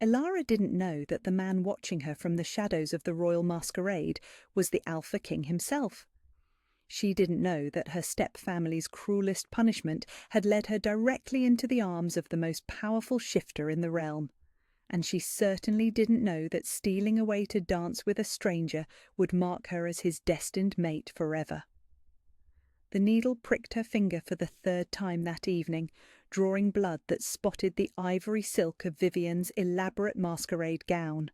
Elara didn't know that the man watching her from the shadows of the royal masquerade was the Alpha King himself. She didn't know that her step-family's cruelest punishment had led her directly into the arms of the most powerful shifter in the realm. And she certainly didn't know that stealing away to dance with a stranger would mark her as his destined mate forever. The needle pricked her finger for the third time that evening, drawing blood that spotted the ivory silk of Vivian's elaborate masquerade gown.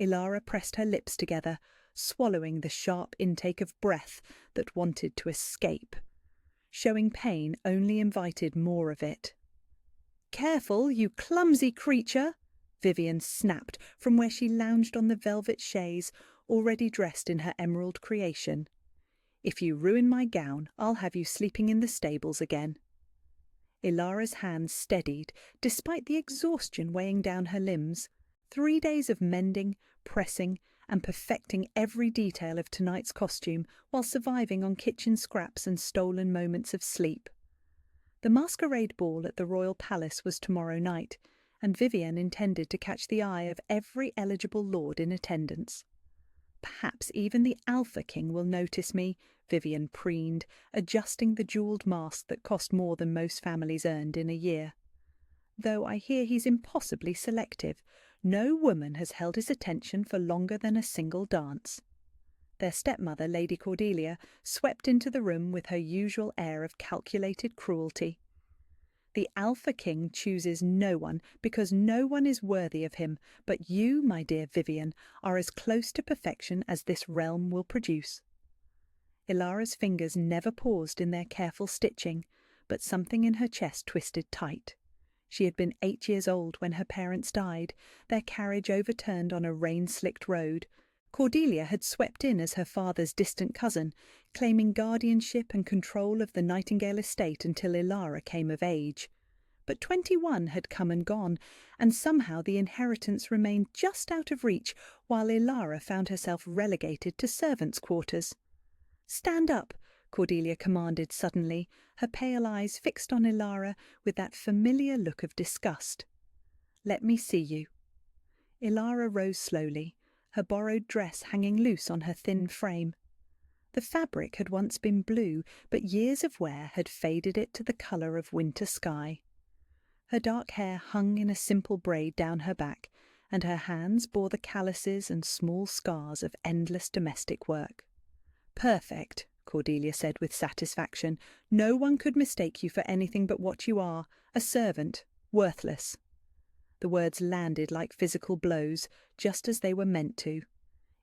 Elara pressed her lips together, swallowing the sharp intake of breath that wanted to escape. Showing pain only invited more of it. "Careful, you clumsy creature!" Vivian snapped from where she lounged on the velvet chaise, already dressed in her emerald creation. "If you ruin my gown, I'll have you sleeping in the stables again." Elara's hands steadied, despite the exhaustion weighing down her limbs. 3 days of mending, pressing, and perfecting every detail of tonight's costume while surviving on kitchen scraps and stolen moments of sleep. The masquerade ball at the royal palace was tomorrow night, and Vivian intended to catch the eye of every eligible lord in attendance. "Perhaps even the Alpha King will notice me," Vivian preened, adjusting the jewelled mask that cost more than most families earned in a year. "Though I hear he's impossibly selective. No woman has held his attention for longer than a single dance." Their stepmother, Lady Cordelia, swept into the room with her usual air of calculated cruelty. "The Alpha King chooses no one because no one is worthy of him, but you, my dear Vivian, are as close to perfection as this realm will produce." Elara's fingers never paused in their careful stitching, but something in her chest twisted tight. She had been 8 years old when her parents died, their carriage overturned on a rain-slicked road. Cordelia had swept in as her father's distant cousin, claiming guardianship and control of the Nightingale estate until Elara came of age. But 21 had come and gone, and somehow the inheritance remained just out of reach, while Elara found herself relegated to servants' quarters. "Stand up," Cordelia commanded suddenly, her pale eyes fixed on Elara with that familiar look of disgust. "Let me see you." Elara rose slowly, her borrowed dress hanging loose on her thin frame. The fabric had once been blue, but years of wear had faded it to the colour of winter sky. Her dark hair hung in a simple braid down her back, and her hands bore the calluses and small scars of endless domestic work. "Perfect," Cordelia said with satisfaction. "No one could mistake you for anything but what you are, a servant, worthless." The words landed like physical blows, just as they were meant to.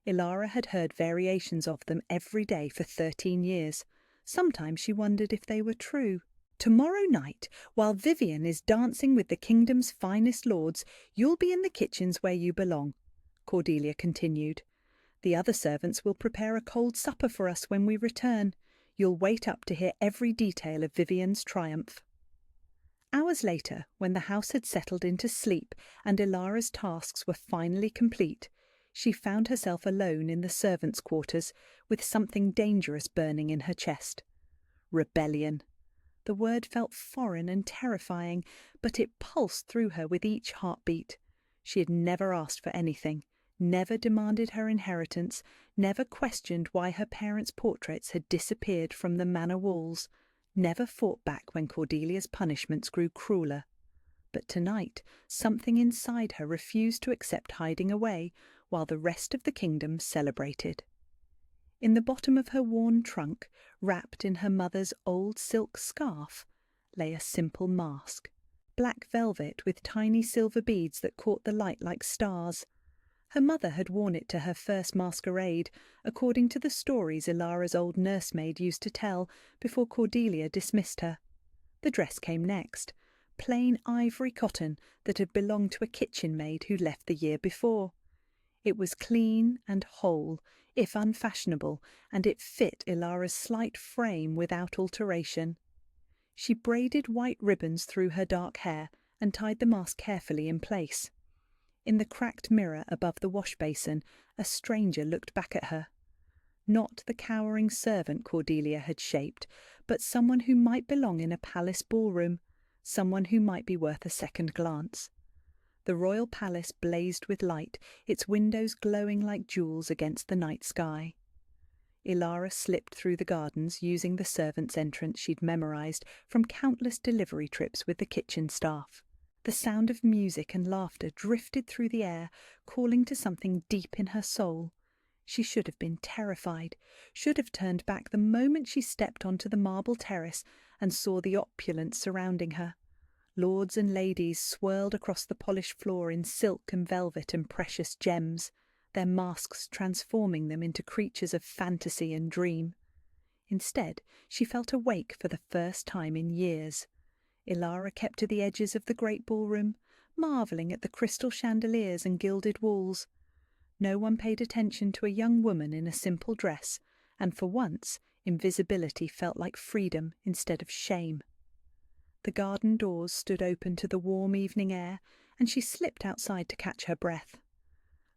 Elara had heard variations of them every day for 13 years. Sometimes she wondered if they were true. "Tomorrow night, while Vivian is dancing with the kingdom's finest lords, you'll be in the kitchens where you belong," Cordelia continued. "The other servants will prepare a cold supper for us when we return. You'll wait up to hear every detail of Vivian's triumph." Hours later, when the house had settled into sleep and Elara's tasks were finally complete, she found herself alone in the servants' quarters with something dangerous burning in her chest. Rebellion. The word felt foreign and terrifying, but it pulsed through her with each heartbeat. She had never asked for anything, never demanded her inheritance, never questioned why her parents' portraits had disappeared from the manor walls, never fought back when Cordelia's punishments grew crueler. But tonight, something inside her refused to accept hiding away, while the rest of the kingdom celebrated. In the bottom of her worn trunk, wrapped in her mother's old silk scarf, lay a simple mask, black velvet with tiny silver beads that caught the light like stars. Her mother had worn it to her first masquerade, according to the stories Elara's old nursemaid used to tell before Cordelia dismissed her. The dress came next, plain ivory cotton that had belonged to a kitchen maid who left the year before. It was clean and whole, if unfashionable, and it fit Elara's slight frame without alteration. She braided white ribbons through her dark hair and tied the mask carefully in place. In the cracked mirror above the wash-basin, a stranger looked back at her. Not the cowering servant Cordelia had shaped, but someone who might belong in a palace ballroom, someone who might be worth a second glance. The royal palace blazed with light, its windows glowing like jewels against the night sky. Ilara slipped through the gardens using the servants' entrance she'd memorized from countless delivery trips with the kitchen staff. The sound of music and laughter drifted through the air, calling to something deep in her soul. She should have been terrified, should have turned back the moment she stepped onto the marble terrace and saw the opulence surrounding her. Lords and ladies swirled across the polished floor in silk and velvet and precious gems, their masks transforming them into creatures of fantasy and dream. Instead, she felt awake for the first time in years. Ilara kept to the edges of the great ballroom, marvelling at the crystal chandeliers and gilded walls. No one paid attention to a young woman in a simple dress, and for once, invisibility felt like freedom instead of shame. The garden doors stood open to the warm evening air, and she slipped outside to catch her breath.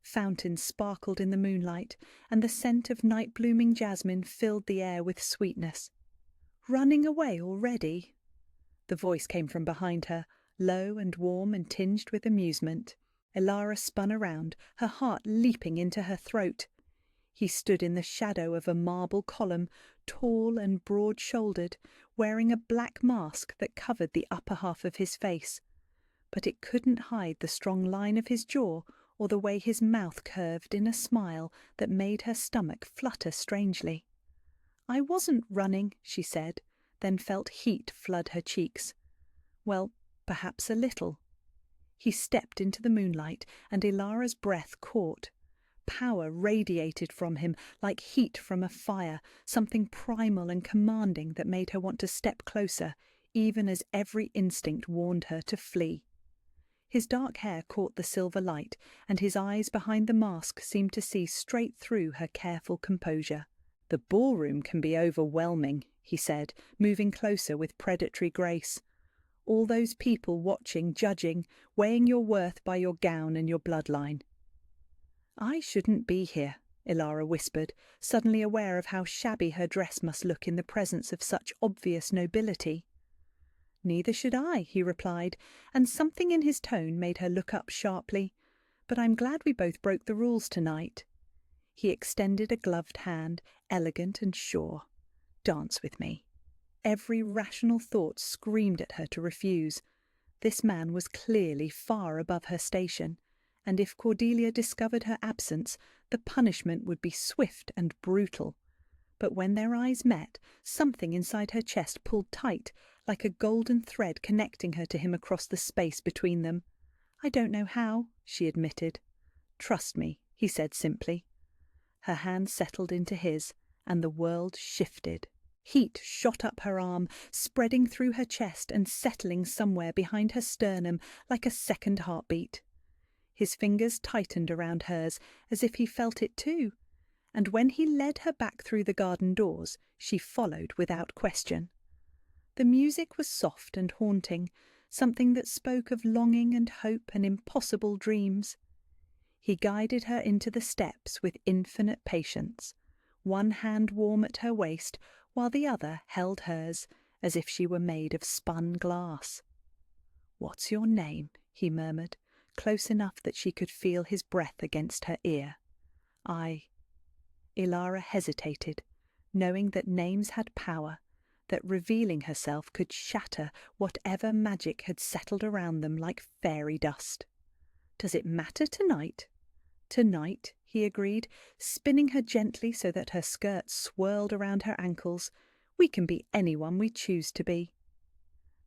Fountains sparkled in the moonlight, and the scent of night-blooming jasmine filled the air with sweetness. "Running away already?" The voice came from behind her, low and warm and tinged with amusement. Ilara spun around, her heart leaping into her throat. He stood in the shadow of a marble column, tall and broad-shouldered, wearing a black mask that covered the upper half of his face. But it couldn't hide the strong line of his jaw or the way his mouth curved in a smile that made her stomach flutter strangely. "I wasn't running," she said, then felt heat flood her cheeks. "Well, perhaps a little." He stepped into the moonlight, and Ilara's breath caught. Power radiated from him like heat from a fire, something primal and commanding that made her want to step closer, even as every instinct warned her to flee. His dark hair caught the silver light, and his eyes behind the mask seemed to see straight through her careful composure. "The ballroom can be overwhelming," he said, moving closer with predatory grace. "All those people watching, judging, weighing your worth by your gown and your bloodline." "I shouldn't be here," Ilara whispered, suddenly aware of how shabby her dress must look in the presence of such obvious nobility. "Neither should I," he replied, and something in his tone made her look up sharply. "But I'm glad we both broke the rules tonight." He extended a gloved hand, elegant and sure. "Dance with me." Every rational thought screamed at her to refuse. This man was clearly far above her station, and if Cordelia discovered her absence, the punishment would be swift and brutal. But when their eyes met, something inside her chest pulled tight, like a golden thread connecting her to him across the space between them. "I don't know how," she admitted. "Trust me," he said simply. Her hand settled into his, and the world shifted. Heat shot up her arm, spreading through her chest and settling somewhere behind her sternum like a second heartbeat. His fingers tightened around hers as if he felt it too, and when he led her back through the garden doors, she followed without question. The music was soft and haunting, something that spoke of longing and hope and impossible dreams. He guided her into the steps with infinite patience, one hand warm at her waist while the other held hers as if she were made of spun glass. "What's your name?" he murmured, close enough that she could feel his breath against her ear. Ilara hesitated, knowing that names had power, that revealing herself could shatter whatever magic had settled around them like fairy dust. "Does it matter tonight?" "Tonight," he agreed, spinning her gently so that her skirt swirled around her ankles. "We can be anyone we choose to be."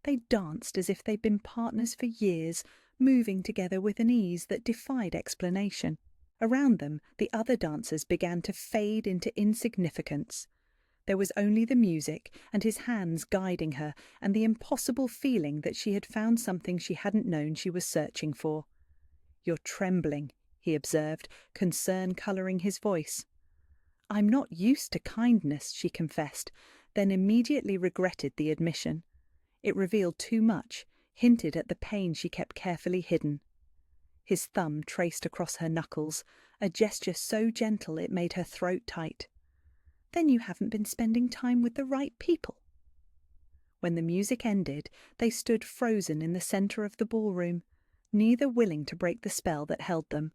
They danced as if they'd been partners for years, moving together with an ease that defied explanation. Around them, the other dancers began to fade into insignificance. There was only the music and his hands guiding her, and the impossible feeling that she had found something she hadn't known she was searching for. "You're trembling," he observed, concern colouring his voice. "I'm not used to kindness," she confessed, then immediately regretted the admission. It revealed too much, hinted at the pain she kept carefully hidden. His thumb traced across her knuckles, a gesture so gentle it made her throat tight. "Then you haven't been spending time with the right people." When the music ended, they stood frozen in the centre of the ballroom. neither willing to break the spell that held them.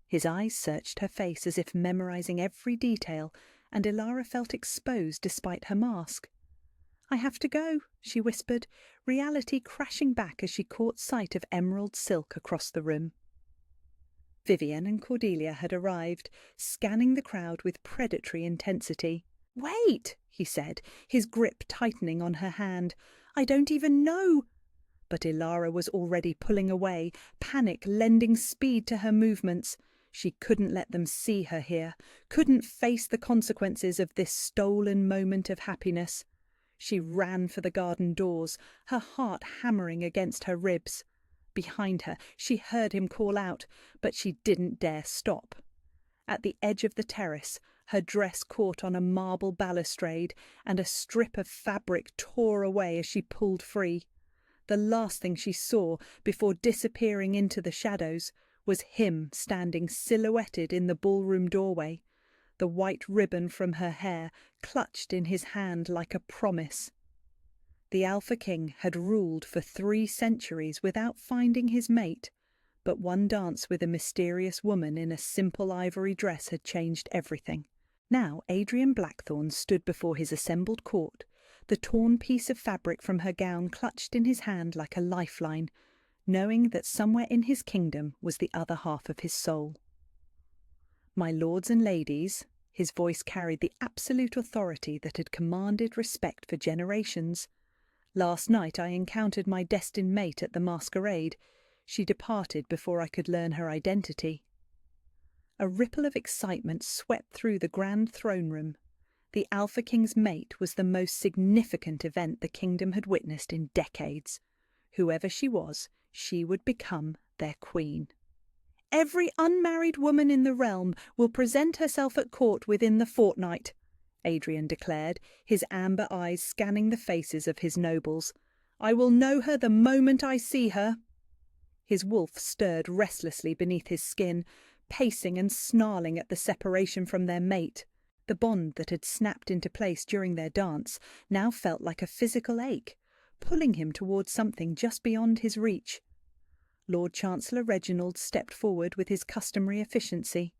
His eyes searched her face as if memorizing every detail, and Ilara felt exposed despite her mask. "I have to go," she whispered, reality crashing back as she caught sight of emerald silk across the room. Vivian and Cordelia had arrived, scanning the crowd with predatory intensity. "Wait," he said, his grip tightening on her hand. "I don't even know—" But Ilara was already pulling away, panic lending speed to her movements. She couldn't let them see her here, couldn't face the consequences of this stolen moment of happiness. She ran for the garden doors, her heart hammering against her ribs. Behind her, she heard him call out, but she didn't dare stop. At the edge of the terrace, her dress caught on a marble balustrade, and a strip of fabric tore away as she pulled free. The last thing she saw, before disappearing into the shadows, was him standing silhouetted in the ballroom doorway, the white ribbon from her hair clutched in his hand like a promise. The Alpha King had ruled for 3 centuries without finding his mate, but one dance with a mysterious woman in a simple ivory dress had changed everything. Now Adrian Blackthorne stood before his assembled court, the torn piece of fabric from her gown clutched in his hand like a lifeline, knowing that somewhere in his kingdom was the other half of his soul. "My lords and ladies," his voice carried the absolute authority that had commanded respect for generations. "Last night I encountered my destined mate at the Masquerade. She departed before I could learn her identity." A ripple of excitement swept through the grand throne room. The Alpha King's mate was the most significant event the kingdom had witnessed in decades. Whoever she was, she would become their queen. "Every unmarried woman in the realm will present herself at court within the fortnight," Adrian declared, his amber eyes scanning the faces of his nobles. "I will know her the moment I see her." His wolf stirred restlessly beneath his skin, pacing and snarling at the separation from their mate. The bond that had snapped into place during their dance now felt like a physical ache, pulling him towards something just beyond his reach. Lord Chancellor Reginald stepped forward with his customary efficiency.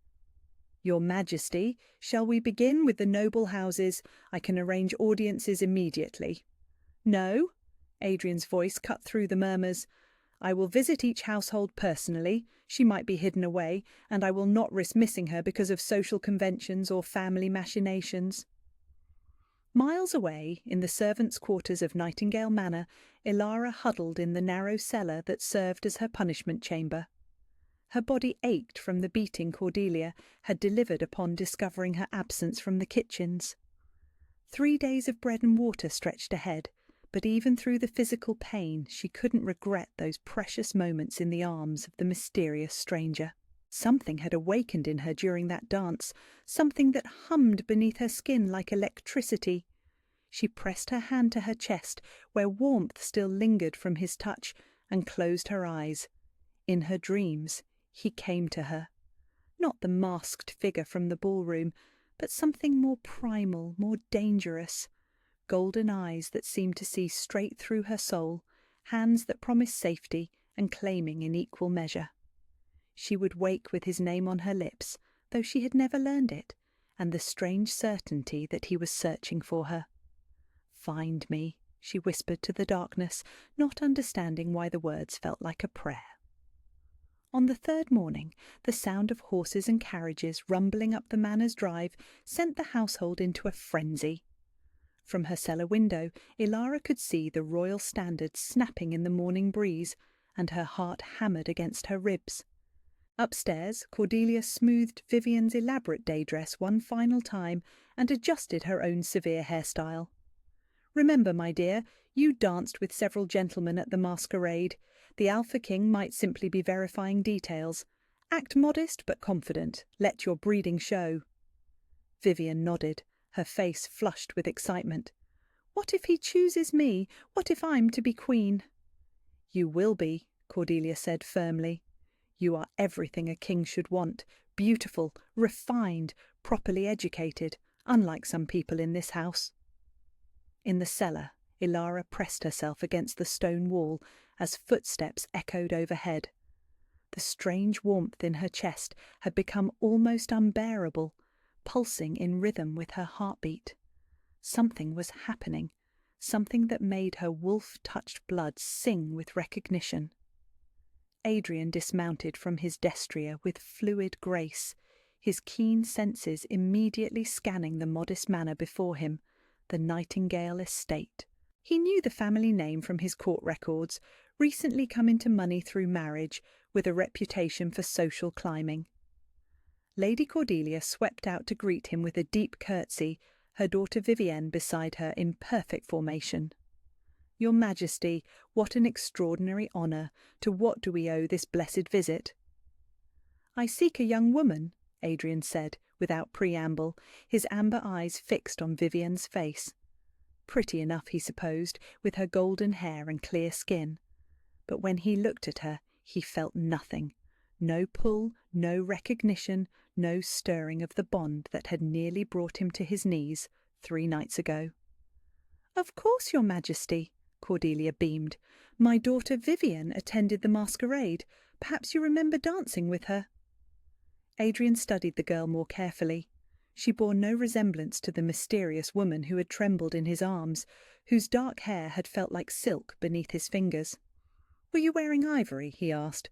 "Your Majesty, shall we begin with the noble houses? I can arrange audiences immediately." "No," Adrian's voice cut through the murmurs. "I will visit each household personally. She might be hidden away, and I will not risk missing her because of social conventions or family machinations." Miles away, in the servants' quarters of Nightingale Manor, Ilara huddled in the narrow cellar that served as her punishment chamber. Her body ached from the beating Cordelia had delivered upon discovering her absence from the kitchens. 3 days of bread and water stretched ahead, but even through the physical pain she couldn't regret those precious moments in the arms of the mysterious stranger. Something had awakened in her during that dance, something that hummed beneath her skin like electricity. She pressed her hand to her chest, where warmth still lingered from his touch, and closed her eyes. In her dreams, he came to her. Not the masked figure from the ballroom, but something more primal, more dangerous. Golden eyes that seemed to see straight through her soul, hands that promised safety and claiming in equal measure. She would wake with his name on her lips, though she had never learned it, and the strange certainty that he was searching for her. "Find me," she whispered to the darkness, not understanding why the words felt like a prayer. On the 3rd morning, the sound of horses and carriages rumbling up the manor's drive sent the household into a frenzy. From her cellar window, Ilara could see the royal standard snapping in the morning breeze, and her heart hammered against her ribs. Upstairs, Cordelia smoothed Vivian's elaborate day dress one final time and adjusted her own severe hairstyle. "Remember, my dear, you danced with several gentlemen at the Masquerade. The Alpha King might simply be verifying details. Act modest but confident. Let your breeding show." Vivian nodded, her face flushed with excitement. "What if he chooses me? What if I'm to be queen?" "You will be," Cordelia said firmly. "You are everything a king should want, beautiful, refined, properly educated, unlike some people in this house." In the cellar, Ilara pressed herself against the stone wall as footsteps echoed overhead. The strange warmth in her chest had become almost unbearable, pulsing in rhythm with her heartbeat. Something was happening, something that made her wolf-touched blood sing with recognition. Adrian dismounted from his destrier with fluid grace, his keen senses immediately scanning the modest manor before him, the Nightingale estate. He knew the family name from his court records, recently come into money through marriage, with a reputation for social climbing. Lady Cordelia swept out to greet him with a deep curtsy, her daughter Vivienne beside her in perfect formation. "Your Majesty, what an extraordinary honour! To what do we owe this blessed visit?" "I seek a young woman," Adrian said, without preamble, his amber eyes fixed on Vivienne's face. Pretty enough, he supposed, with her golden hair and clear skin. But when he looked at her, he felt nothing. No pull, no recognition, no stirring of the bond that had nearly brought him to his knees 3 nights ago. "Of course, Your Majesty," Cordelia beamed. "My daughter Vivienne attended the masquerade. Perhaps you remember dancing with her?" Adrian studied the girl more carefully. She bore no resemblance to the mysterious woman who had trembled in his arms, whose dark hair had felt like silk beneath his fingers. "Were you wearing ivory?" he asked.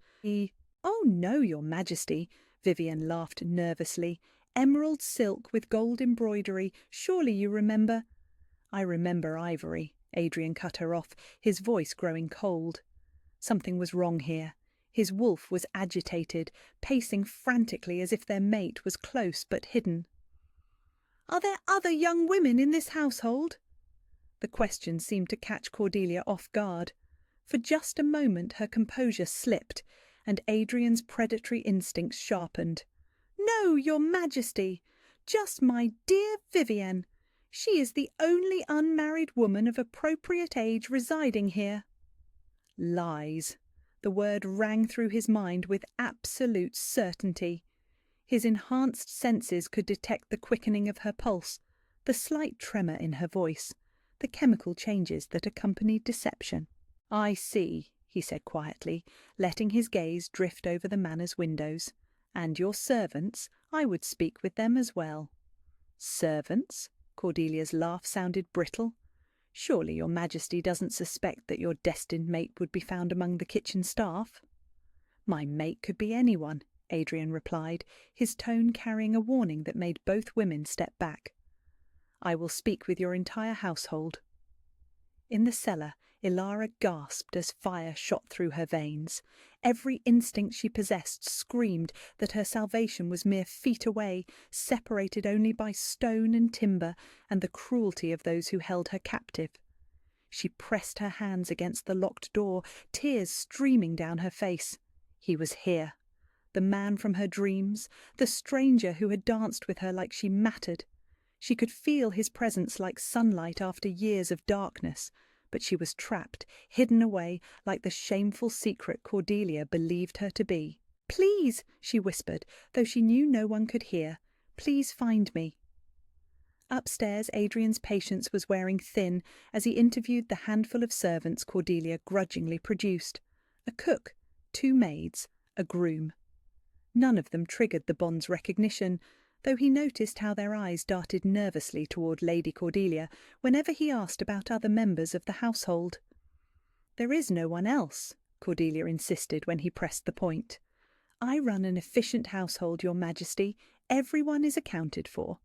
"Oh, no, Your Majesty," Vivienne laughed nervously. "Emerald silk with gold embroidery. Surely you remember—" "I remember ivory," Adrian cut her off, his voice growing cold. Something was wrong here. His wolf was agitated, pacing frantically as if their mate was close but hidden. "Are there other young women in this household?" The question seemed to catch Cordelia off guard. For just a moment her composure slipped, and Adrian's predatory instincts sharpened. "No, Your Majesty! Just my dear Vivienne. She is the only unmarried woman of appropriate age residing here." Lies. The word rang through his mind with absolute certainty. His enhanced senses could detect the quickening of her pulse, the slight tremor in her voice, the chemical changes that accompanied deception. "I see," he said quietly, letting his gaze drift over the manor's windows. "And your servants, I would speak with them as well." "Servants?" Cordelia's laugh sounded brittle. "Surely Your Majesty doesn't suspect that your destined mate would be found among the kitchen staff?" "My mate could be anyone," Adrian replied, his tone carrying a warning that made both women step back. "I will speak with your entire household." In the cellar, Ilara gasped as fire shot through her veins. Every instinct she possessed screamed that her salvation was mere feet away, separated only by stone and timber and the cruelty of those who held her captive. She pressed her hands against the locked door, tears streaming down her face. He was here. The man from her dreams, the stranger who had danced with her like she mattered. She could feel his presence like sunlight after years of darkness, but she was trapped, hidden away, like the shameful secret Cordelia believed her to be. "Please," she whispered, though she knew no one could hear, "please find me." Upstairs, Adrian's patience was wearing thin as he interviewed the handful of servants Cordelia grudgingly produced. A cook, 2 maids, a groom. None of them triggered the bond's recognition, though he noticed how their eyes darted nervously toward Lady Cordelia whenever he asked about other members of the household. "There is no one else," Cordelia insisted when he pressed the point. "I run an efficient household, Your Majesty. Everyone is accounted for."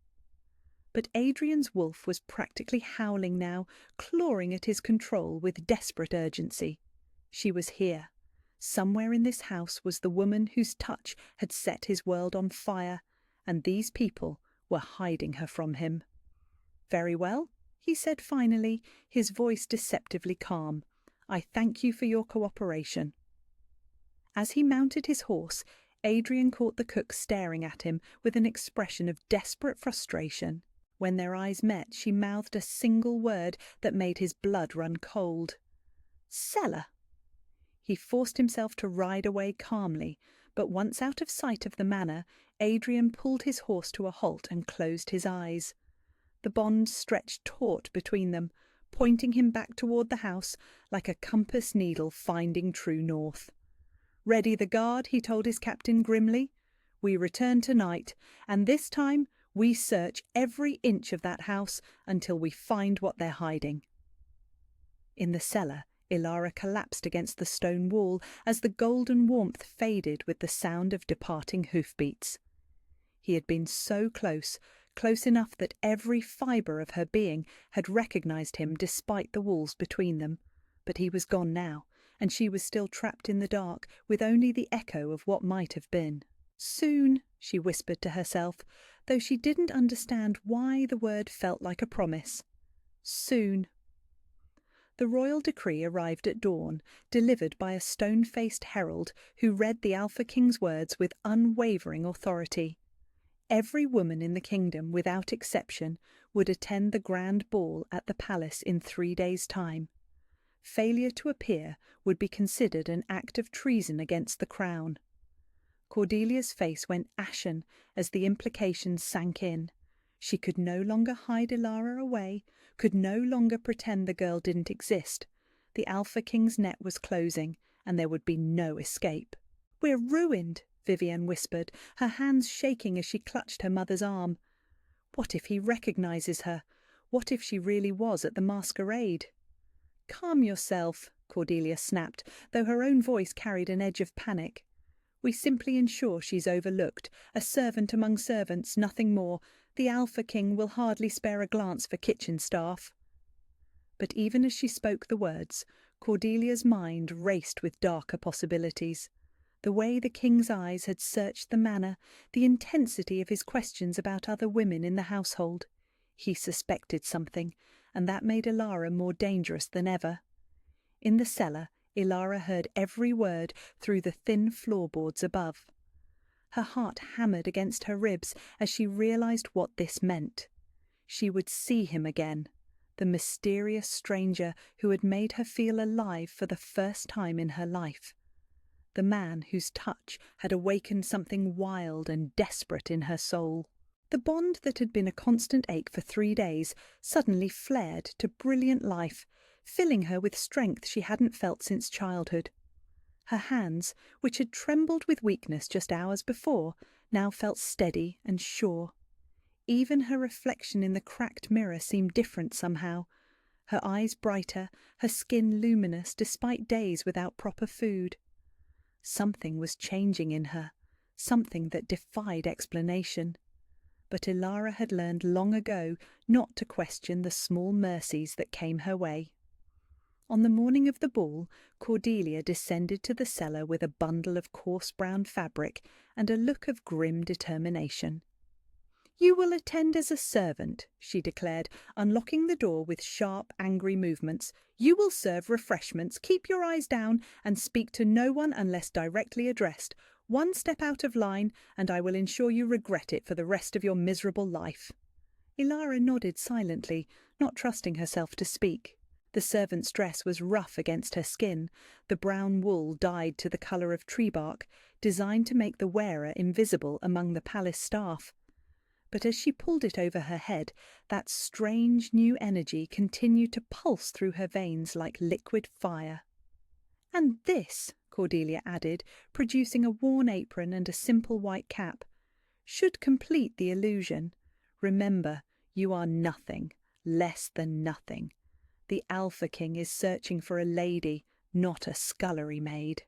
But Adrian's wolf was practically howling now, clawing at his control with desperate urgency. She was here. Somewhere in this house was the woman whose touch had set his world on fire, and these people were hiding her from him. "Very well," he said finally, his voice deceptively calm. "I thank you for your cooperation." As he mounted his horse, Adrian caught the cook staring at him with an expression of desperate frustration. When their eyes met, she mouthed a single word that made his blood run cold. "Cellar!" He forced himself to ride away calmly, but once out of sight of the manor, Adrian pulled his horse to a halt and closed his eyes. The bond stretched taut between them, pointing him back toward the house like a compass needle finding true north. "Ready the guard," he told his captain grimly. "We return tonight, and this time we search every inch of that house until we find what they're hiding." In the cellar, Ilara collapsed against the stone wall as the golden warmth faded with the sound of departing hoofbeats. He had been so close, close enough that every fibre of her being had recognized him despite the walls between them. But he was gone now, and she was still trapped in the dark with only the echo of what might have been. "Soon," she whispered to herself, though she didn't understand why the word felt like a promise. Soon. The royal decree arrived at dawn, delivered by a stone-faced herald who read the Alpha King's words with unwavering authority. Every woman in the kingdom, without exception, would attend the grand ball at the palace in 3 days' time. Failure to appear would be considered an act of treason against the crown. Cordelia's face went ashen as the implications sank in. She could no longer hide Ilara away, could no longer pretend the girl didn't exist. The Alpha King's net was closing, and there would be no escape. "We're ruined," Vivienne whispered, her hands shaking as she clutched her mother's arm. What if he recognizes her? What if she really was at the masquerade? "Calm yourself," Cordelia snapped, though her own voice carried an edge of panic. "We simply ensure she's overlooked, a servant among servants, nothing more. The Alpha King will hardly spare a glance for kitchen staff." But even as she spoke the words, Cordelia's mind raced with darker possibilities. The way the king's eyes had searched the manor, the intensity of his questions about other women in the household. He suspected something, and that made Ilara more dangerous than ever. In the cellar, Ilara heard every word through the thin floorboards above. Her heart hammered against her ribs as she realized what this meant. She would see him again, the mysterious stranger who had made her feel alive for the first time in her life. The man whose touch had awakened something wild and desperate in her soul. The bond that had been a constant ache for 3 days suddenly flared to brilliant life, filling her with strength she hadn't felt since childhood. Her hands, which had trembled with weakness just hours before, now felt steady and sure. Even her reflection in the cracked mirror seemed different somehow. Her eyes brighter, her skin luminous despite days without proper food. Something was changing in her, something that defied explanation. But Ilara had learned long ago not to question the small mercies that came her way. On the morning of the ball, Cordelia descended to the cellar with a bundle of coarse brown fabric and a look of grim determination. "You will attend as a servant," she declared, unlocking the door with sharp, angry movements. "You will serve refreshments, keep your eyes down, and speak to no one unless directly addressed. 1 step out of line, and I will ensure you regret it for the rest of your miserable life." Ilara nodded silently, not trusting herself to speak. The servant's dress was rough against her skin, the brown wool dyed to the colour of tree bark, designed to make the wearer invisible among the palace staff. But as she pulled it over her head, that strange new energy continued to pulse through her veins like liquid fire. "And this," Cordelia added, producing a worn apron and a simple white cap, "should complete the illusion. Remember, you are nothing, less than nothing. The Alpha King is searching for a lady, not a scullery maid."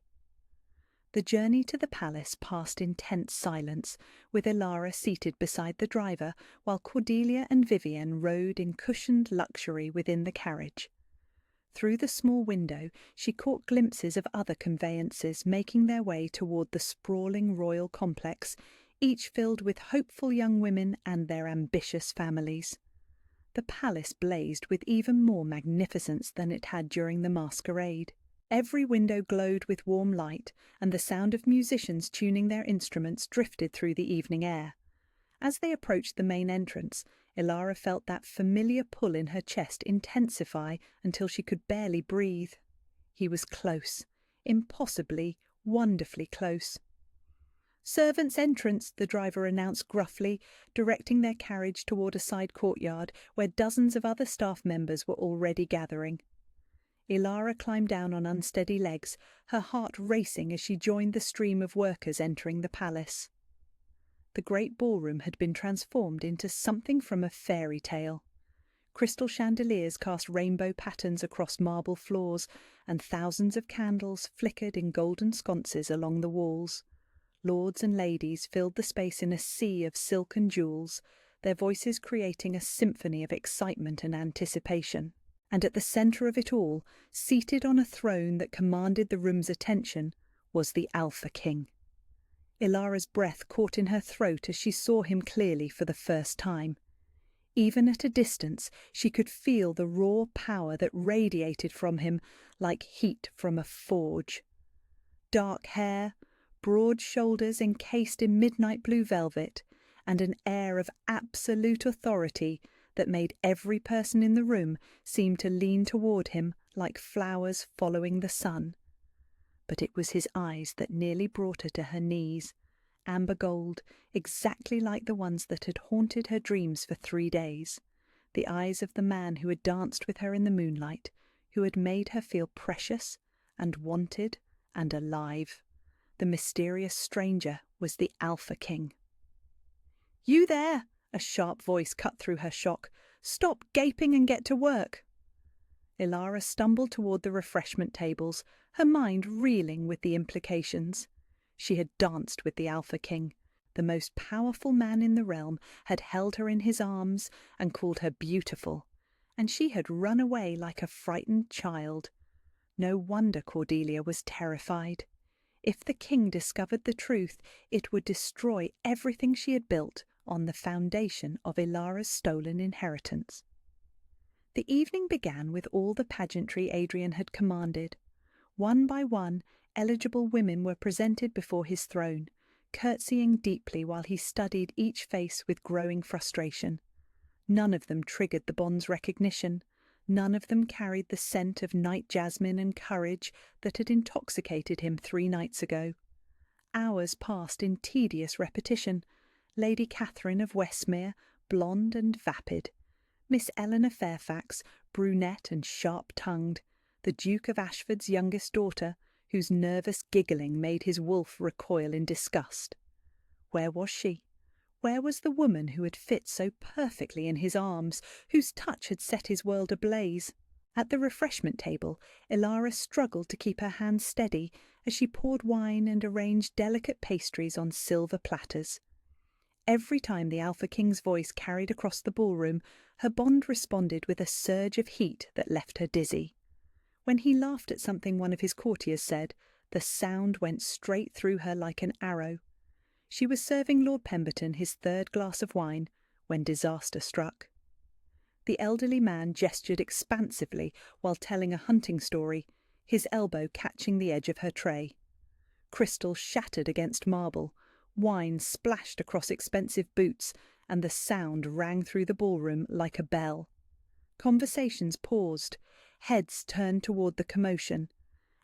The journey to the palace passed in tense silence, with Ilara seated beside the driver, while Cordelia and Vivienne rode in cushioned luxury within the carriage. Through the small window she caught glimpses of other conveyances making their way toward the sprawling royal complex, each filled with hopeful young women and their ambitious families. The palace blazed with even more magnificence than it had during the masquerade. Every window glowed with warm light, and the sound of musicians tuning their instruments drifted through the evening air. As they approached the main entrance, Ilara felt that familiar pull in her chest intensify until she could barely breathe. He was close, impossibly, wonderfully close. "Servants' entrance," the driver announced gruffly, directing their carriage toward a side courtyard where dozens of other staff members were already gathering. Ilara climbed down on unsteady legs, her heart racing as she joined the stream of workers entering the palace. The great ballroom had been transformed into something from a fairy tale. Crystal chandeliers cast rainbow patterns across marble floors, and thousands of candles flickered in golden sconces along the walls. Lords and ladies filled the space in a sea of silk and jewels, their voices creating a symphony of excitement and anticipation. And at the centre of it all, seated on a throne that commanded the room's attention, was the Alpha King. Ilara's breath caught in her throat as she saw him clearly for the first time. Even at a distance, she could feel the raw power that radiated from him like heat from a forge. Dark hair, broad shoulders encased in midnight blue velvet, and an air of absolute authority that made every person in the room seem to lean toward him like flowers following the sun. But it was his eyes that nearly brought her to her knees, amber gold, exactly like the ones that had haunted her dreams for 3 days, the eyes of the man who had danced with her in the moonlight, who had made her feel precious and wanted and alive. The mysterious stranger was the Alpha King. "You there!" A sharp voice cut through her shock. "Stop gaping and get to work." Ilara stumbled toward the refreshment tables, her mind reeling with the implications. She had danced with the Alpha King. The most powerful man in the realm had held her in his arms and called her beautiful, and she had run away like a frightened child. No wonder Cordelia was terrified. If the king discovered the truth, it would destroy everything she had built on the foundation of Ilara's stolen inheritance. The evening began with all the pageantry Adrian had commanded. One by one, eligible women were presented before his throne, curtsying deeply while he studied each face with growing frustration. None of them triggered the bond's recognition. None of them carried the scent of night jasmine and courage that had intoxicated him 3 nights ago. Hours passed in tedious repetition. Lady Catherine of Westmere, blonde and vapid. Miss Eleanor Fairfax, brunette and sharp-tongued. The Duke of Ashford's youngest daughter, whose nervous giggling made his wolf recoil in disgust. Where was she? Where was the woman who had fit so perfectly in his arms, whose touch had set his world ablaze? At the refreshment table, Ilara struggled to keep her hands steady as she poured wine and arranged delicate pastries on silver platters. Every time the Alpha King's voice carried across the ballroom, her bond responded with a surge of heat that left her dizzy. When he laughed at something one of his courtiers said, the sound went straight through her like an arrow. She was serving Lord Pemberton his 3rd glass of wine when disaster struck. The elderly man gestured expansively while telling a hunting story, his elbow catching the edge of her tray. Crystal shattered against marble, wine splashed across expensive boots, and the sound rang through the ballroom like a bell. Conversations paused, heads turned toward the commotion,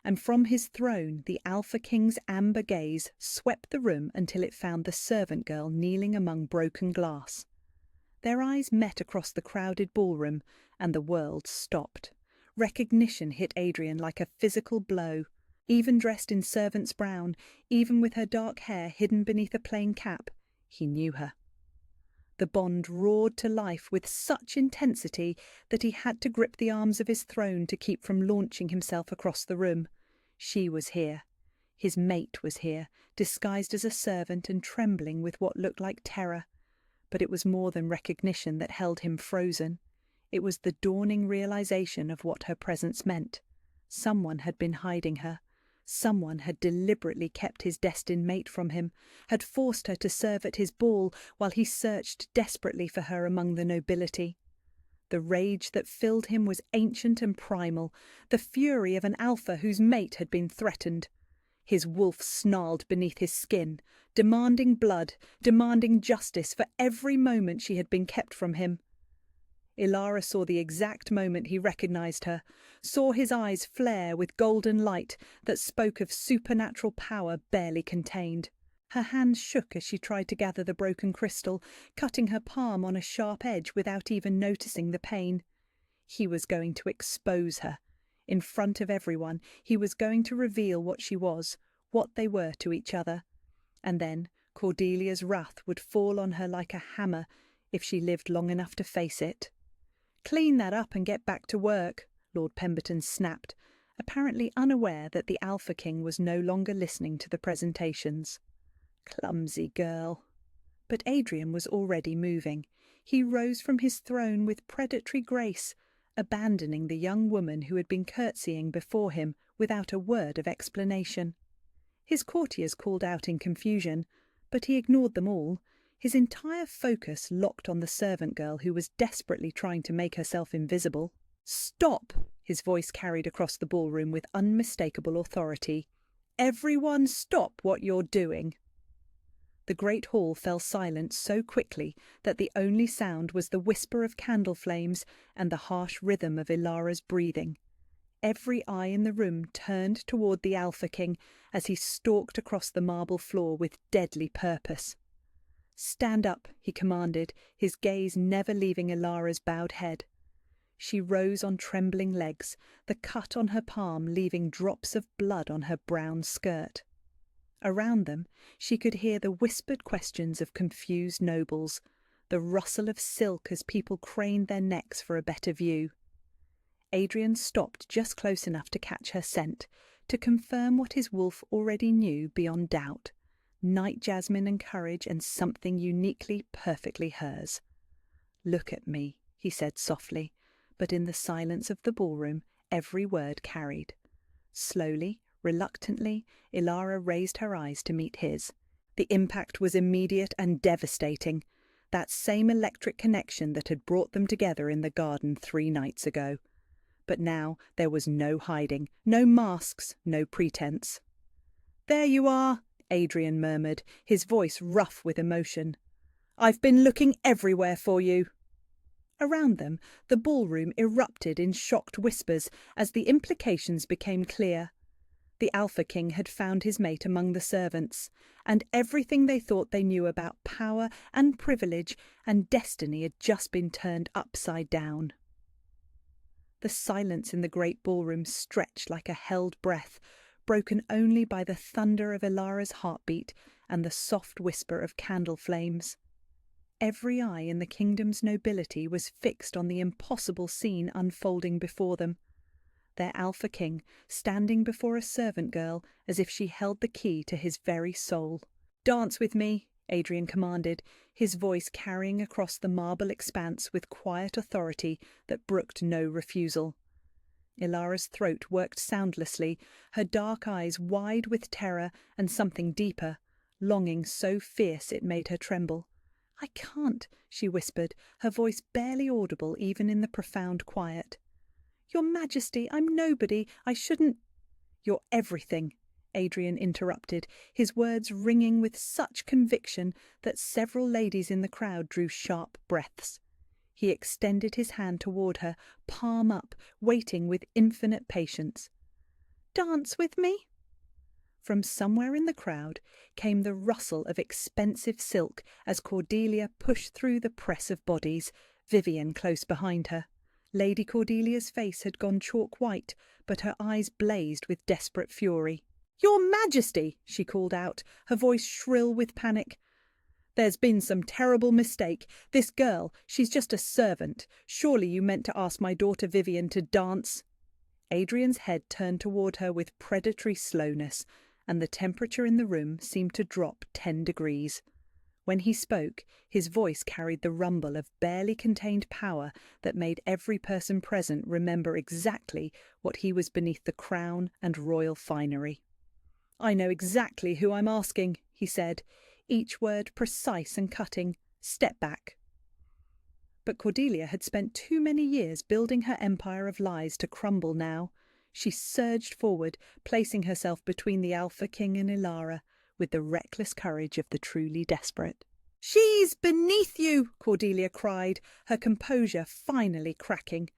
and from his throne the Alpha King's amber gaze swept the room until it found the servant girl kneeling among broken glass. Their eyes met across the crowded ballroom, and the world stopped. Recognition hit Adrian like a physical blow. Even dressed in servant's brown, even with her dark hair hidden beneath a plain cap, he knew her. The bond roared to life with such intensity that he had to grip the arms of his throne to keep from launching himself across the room. She was here. His mate was here, disguised as a servant and trembling with what looked like terror. But it was more than recognition that held him frozen. It was the dawning realization of what her presence meant. Someone had been hiding her. Someone had deliberately kept his destined mate from him, had forced her to serve at his ball while he searched desperately for her among the nobility. The rage that filled him was ancient and primal, the fury of an alpha whose mate had been threatened. His wolf snarled beneath his skin, demanding blood, demanding justice for every moment she had been kept from him. Ilara saw the exact moment he recognized her, saw his eyes flare with golden light that spoke of supernatural power barely contained. Her hands shook as she tried to gather the broken crystal, cutting her palm on a sharp edge without even noticing the pain. He was going to expose her. In front of everyone, he was going to reveal what she was, what they were to each other. And then Cordelia's wrath would fall on her like a hammer if she lived long enough to face it. "Clean that up and get back to work," Lord Pemberton snapped, apparently unaware that the Alpha King was no longer listening to the presentations. Clumsy girl. But Adrian was already moving. He rose from his throne with predatory grace, abandoning the young woman who had been curtsying before him without a word of explanation. His courtiers called out in confusion, but he ignored them all, his entire focus locked on the servant girl who was desperately trying to make herself invisible. "Stop!" His voice carried across the ballroom with unmistakable authority. "Everyone stop what you're doing!" The great hall fell silent so quickly that the only sound was the whisper of candle flames and the harsh rhythm of Ilara's breathing. Every eye in the room turned toward the Alpha King as he stalked across the marble floor with deadly purpose. "Stand up," he commanded, his gaze never leaving Ilara's bowed head. She rose on trembling legs, the cut on her palm leaving drops of blood on her brown skirt. Around them, she could hear the whispered questions of confused nobles, the rustle of silk as people craned their necks for a better view. Adrian stopped just close enough to catch her scent, to confirm what his wolf already knew beyond doubt: night jasmine and courage and something uniquely, perfectly hers. "Look at me," he said softly, but in the silence of the ballroom every word carried. Slowly, reluctantly, Ilara raised her eyes to meet his. The impact was immediate and devastating, that same electric connection that had brought them together in the garden 3 nights ago. But now there was no hiding, no masks, no pretense. "There you are," Adrian murmured, his voice rough with emotion. "I've been looking everywhere for you." Around them, the ballroom erupted in shocked whispers as the implications became clear. The Alpha King had found his mate among the servants, and everything they thought they knew about power and privilege and destiny had just been turned upside down. The silence in the great ballroom stretched like a held breath, broken only by the thunder of Ilara's heartbeat and the soft whisper of candle flames. Every eye in the kingdom's nobility was fixed on the impossible scene unfolding before them. Their Alpha King standing before a servant girl as if she held the key to his very soul. "Dance with me," Adrian commanded, his voice carrying across the marble expanse with quiet authority that brooked no refusal. Ilara's throat worked soundlessly, her dark eyes wide with terror and something deeper, longing so fierce it made her tremble. "I can't," she whispered, her voice barely audible even in the profound quiet. "Your Majesty, I'm nobody, I shouldn't—" "You're everything," Adrian interrupted, his words ringing with such conviction that several ladies in the crowd drew sharp breaths. He extended his hand toward her, palm up, waiting with infinite patience. "Dance with me?" From somewhere in the crowd came the rustle of expensive silk as Cordelia pushed through the press of bodies, Vivian close behind her. Lady Cordelia's face had gone chalk white, but her eyes blazed with desperate fury. "Your Majesty!" she called out, her voice shrill with panic. "There's been some terrible mistake. This girl, she's just a servant. Surely you meant to ask my daughter Vivian to dance." Adrian's head turned toward her with predatory slowness, and the temperature in the room seemed to drop 10 degrees. When he spoke, his voice carried the rumble of barely contained power that made every person present remember exactly what he was beneath the crown and royal finery. "I know exactly who I'm asking," he said, each word precise and cutting. "Step back." But Cordelia had spent too many years building her empire of lies to crumble now. She surged forward, placing herself between the Alpha King and Ilara, with the reckless courage of the truly desperate. "She's beneath you!" Cordelia cried, her composure finally cracking.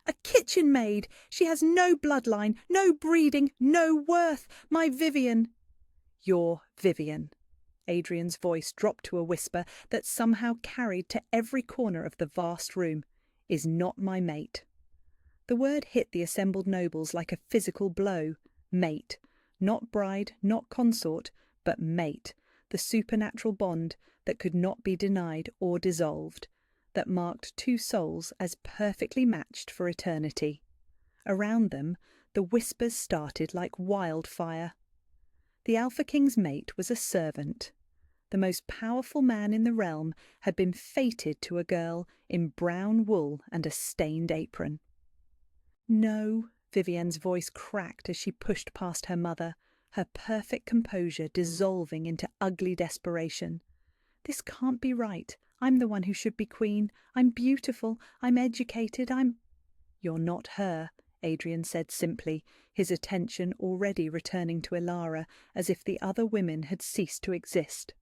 "A kitchen maid! She has no bloodline, no breeding, no worth! My Vivian!" "Your Vivian." Adrian's voice dropped to a whisper that somehow carried to every corner of the vast room, "is not my mate." The word hit the assembled nobles like a physical blow. Mate. Not bride, not consort, but mate. The supernatural bond that could not be denied or dissolved, that marked two souls as perfectly matched for eternity. Around them, the whispers started like wildfire. The Alpha King's mate was a servant. The most powerful man in the realm had been fated to a girl in brown wool and a stained apron. No, Vivienne's voice cracked as she pushed past her mother, her perfect composure dissolving into ugly desperation. This can't be right. I'm the one who should be queen. I'm beautiful. I'm educated. You're not her, Adrian said simply, his attention already returning to Elara as if the other women had ceased to exist.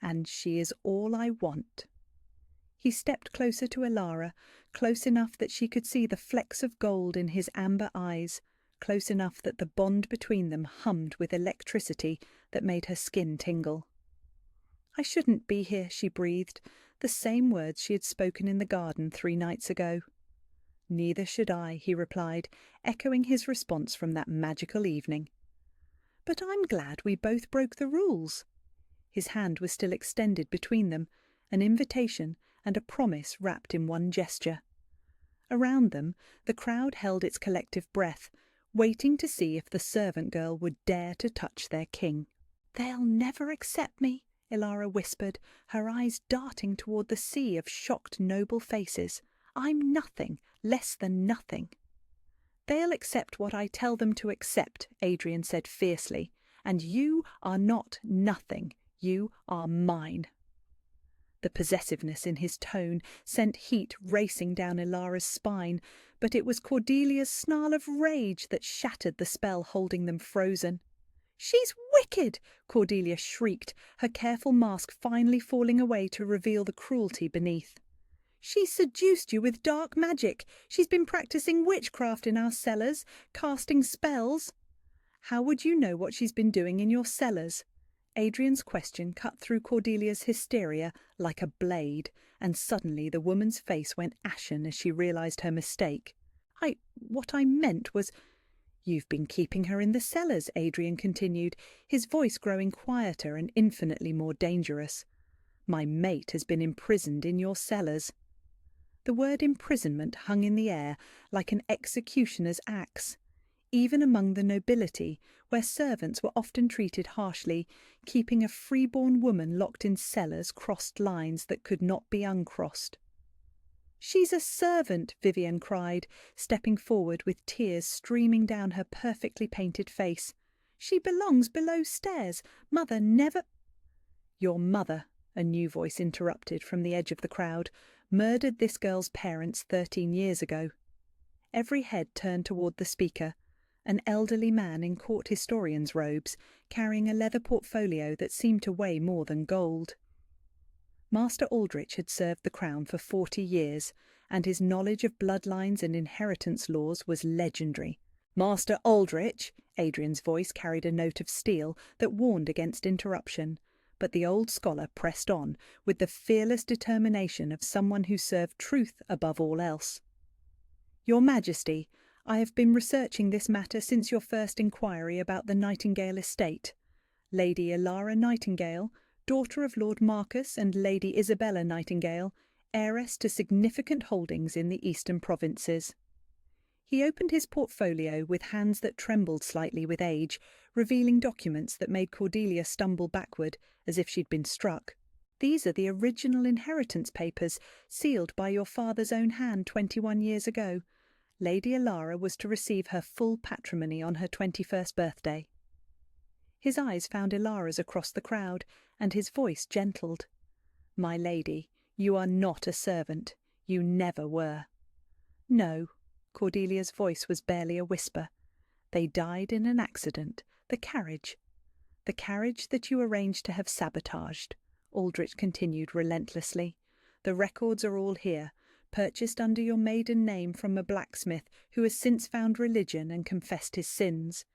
And she is all I want. He stepped closer to Elara, close enough that she could see the flecks of gold in his amber eyes, close enough that the bond between them hummed with electricity that made her skin tingle. I shouldn't be here, she breathed, the same words she had spoken in the garden 3 nights ago. Neither should I, he replied, echoing his response from that magical evening. But I'm glad we both broke the rules. His hand was still extended between them, an invitation and a promise wrapped in one gesture. Around them, the crowd held its collective breath, waiting to see if the servant girl would dare to touch their king. They'll never accept me, Elara whispered, her eyes darting toward the sea of shocked noble faces. I'm nothing, less than nothing. They'll accept what I tell them to accept, Adrian said fiercely, and you are not nothing. You are mine. The possessiveness in his tone sent heat racing down Elara's spine, but it was Cordelia's snarl of rage that shattered the spell holding them frozen. She's wicked, Cordelia shrieked, her careful mask finally falling away to reveal the cruelty beneath. She's seduced you with dark magic. She's been practicing witchcraft in our cellars, casting spells. How would you know what she's been doing in your cellars? Adrian's question cut through Cordelia's hysteria like a blade, and suddenly the woman's face went ashen as she realised her mistake. What I meant was... You've been keeping her in the cellars, Adrian continued, his voice growing quieter and infinitely more dangerous. My mate has been imprisoned in your cellars. The word imprisonment hung in the air like an executioner's axe. Even among the nobility, where servants were often treated harshly, keeping a freeborn woman locked in cellars crossed lines that could not be uncrossed. She's a servant, Vivienne cried, stepping forward with tears streaming down her perfectly painted face. She belongs below stairs. Mother never... Your mother, a new voice interrupted from the edge of the crowd, murdered this girl's parents 13 years ago. Every head turned toward the speaker, an elderly man in court historian's robes, carrying a leather portfolio that seemed to weigh more than gold. Master Aldrich had served the crown for 40 years, and his knowledge of bloodlines and inheritance laws was legendary. Master Aldrich, Adrian's voice carried a note of steel that warned against interruption, but the old scholar pressed on with the fearless determination of someone who served truth above all else. Your Majesty, I have been researching this matter since your first inquiry about the Nightingale estate. Lady Elara Nightingale, daughter of Lord Marcus and Lady Isabella Nightingale, heiress to significant holdings in the eastern provinces. He opened his portfolio with hands that trembled slightly with age, revealing documents that made Cordelia stumble backward as if she'd been struck. These are the original inheritance papers, sealed by your father's own hand 21 years ago. Lady Elara was to receive her full patrimony on her 21st birthday. His eyes found Elara's across the crowd, and his voice gentled. My lady, you are not a servant. You never were. No, Cordelia's voice was barely a whisper. They died in an accident. The carriage that you arranged to have sabotaged, Aldrich continued relentlessly. The records are all here, purchased under your maiden name from a blacksmith who has since found religion and confessed his sins.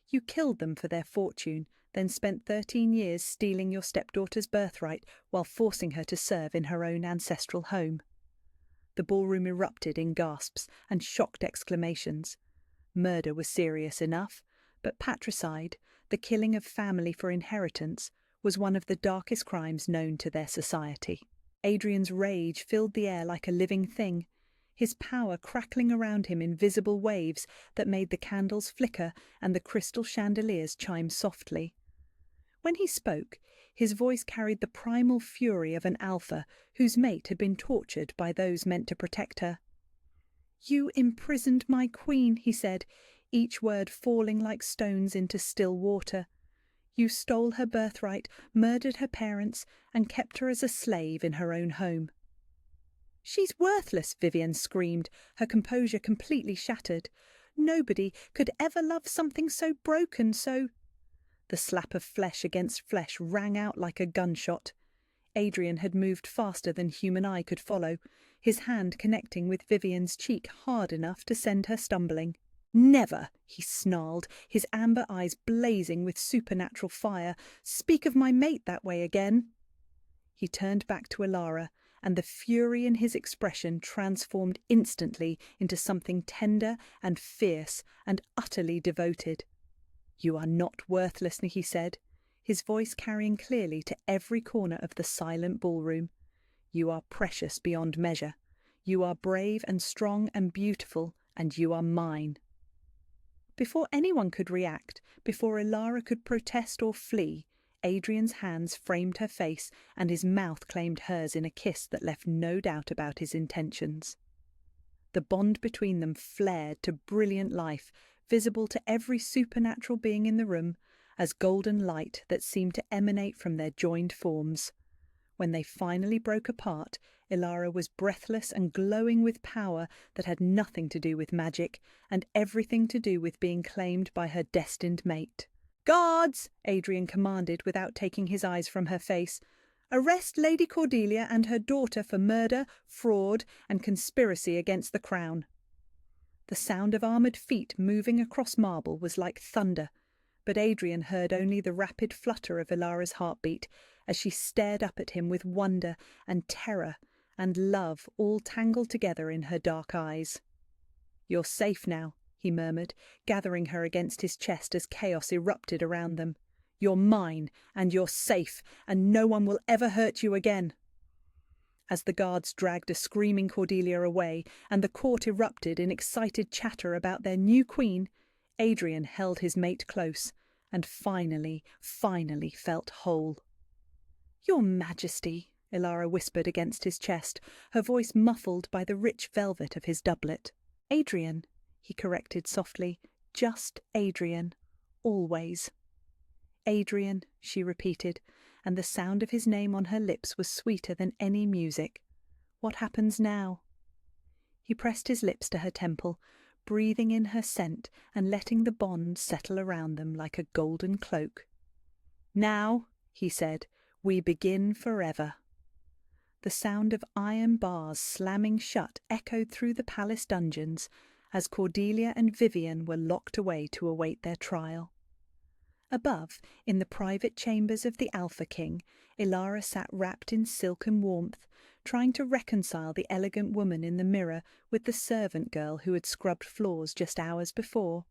You killed them for their fortune, then spent 13 years stealing your stepdaughter's birthright while forcing her to serve in her own ancestral home. The ballroom erupted in gasps and shocked exclamations. Murder was serious enough, but patricide, the killing of family for inheritance, was one of the darkest crimes known to their society. Adrian's rage filled the air like a living thing, his power crackling around him in visible waves that made the candles flicker and the crystal chandeliers chime softly. When he spoke, his voice carried the primal fury of an alpha whose mate had been tortured by those meant to protect her. "You imprisoned my queen," he said, each word falling like stones into still water. "You stole her birthright, murdered her parents, and kept her as a slave in her own home." "She's worthless," Vivian screamed, her composure completely shattered. "Nobody could ever love something so broken, so—" The slap of flesh against flesh rang out like a gunshot. Adrian had moved faster than human eye could follow, his hand connecting with Vivian's cheek hard enough to send her stumbling. "Never!" he snarled, his amber eyes blazing with supernatural fire. "Speak of my mate that way again." He turned back to Elara, and the fury in his expression transformed instantly into something tender and fierce and utterly devoted. "You are not worthless," he said, his voice carrying clearly to every corner of the silent ballroom. "You are precious beyond measure. You are brave and strong and beautiful, and you are mine." Before anyone could react, before Elara could protest or flee, Adrian's hands framed her face and his mouth claimed hers in a kiss that left no doubt about his intentions. The bond between them flared to brilliant life, visible to every supernatural being in the room, as golden light that seemed to emanate from their joined forms. When they finally broke apart, Elara was breathless and glowing with power that had nothing to do with magic and everything to do with being claimed by her destined mate. "Guards!" Adrian commanded without taking his eyes from her face. "Arrest Lady Cordelia and her daughter for murder, fraud, and conspiracy against the crown." The sound of armoured feet moving across marble was like thunder, but Adrian heard only the rapid flutter of Elara's heartbeat as she stared up at him with wonder and terror and love all tangled together in her dark eyes. "You're safe now," he murmured, gathering her against his chest as chaos erupted around them. "You're mine, and you're safe, and no one will ever hurt you again." As the guards dragged a screaming Cordelia away and the court erupted in excited chatter about their new queen, Adrian held his mate close and finally felt whole. "Your Majesty," Elara whispered against his chest, her voice muffled by the rich velvet of his doublet. "Adrian," he corrected softly, "just Adrian, always." "Adrian," she repeated, and the sound of his name on her lips was sweeter than any music. "What happens now?" He pressed his lips to her temple, breathing in her scent and letting the bond settle around them like a golden cloak. "Now," he said, "we begin forever." The sound of iron bars slamming shut echoed through the palace dungeons as Cordelia and Vivian were locked away to await their trial. Above, in the private chambers of the Alpha King, Elara sat wrapped in silken warmth, trying to reconcile the elegant woman in the mirror with the servant girl who had scrubbed floors just hours before.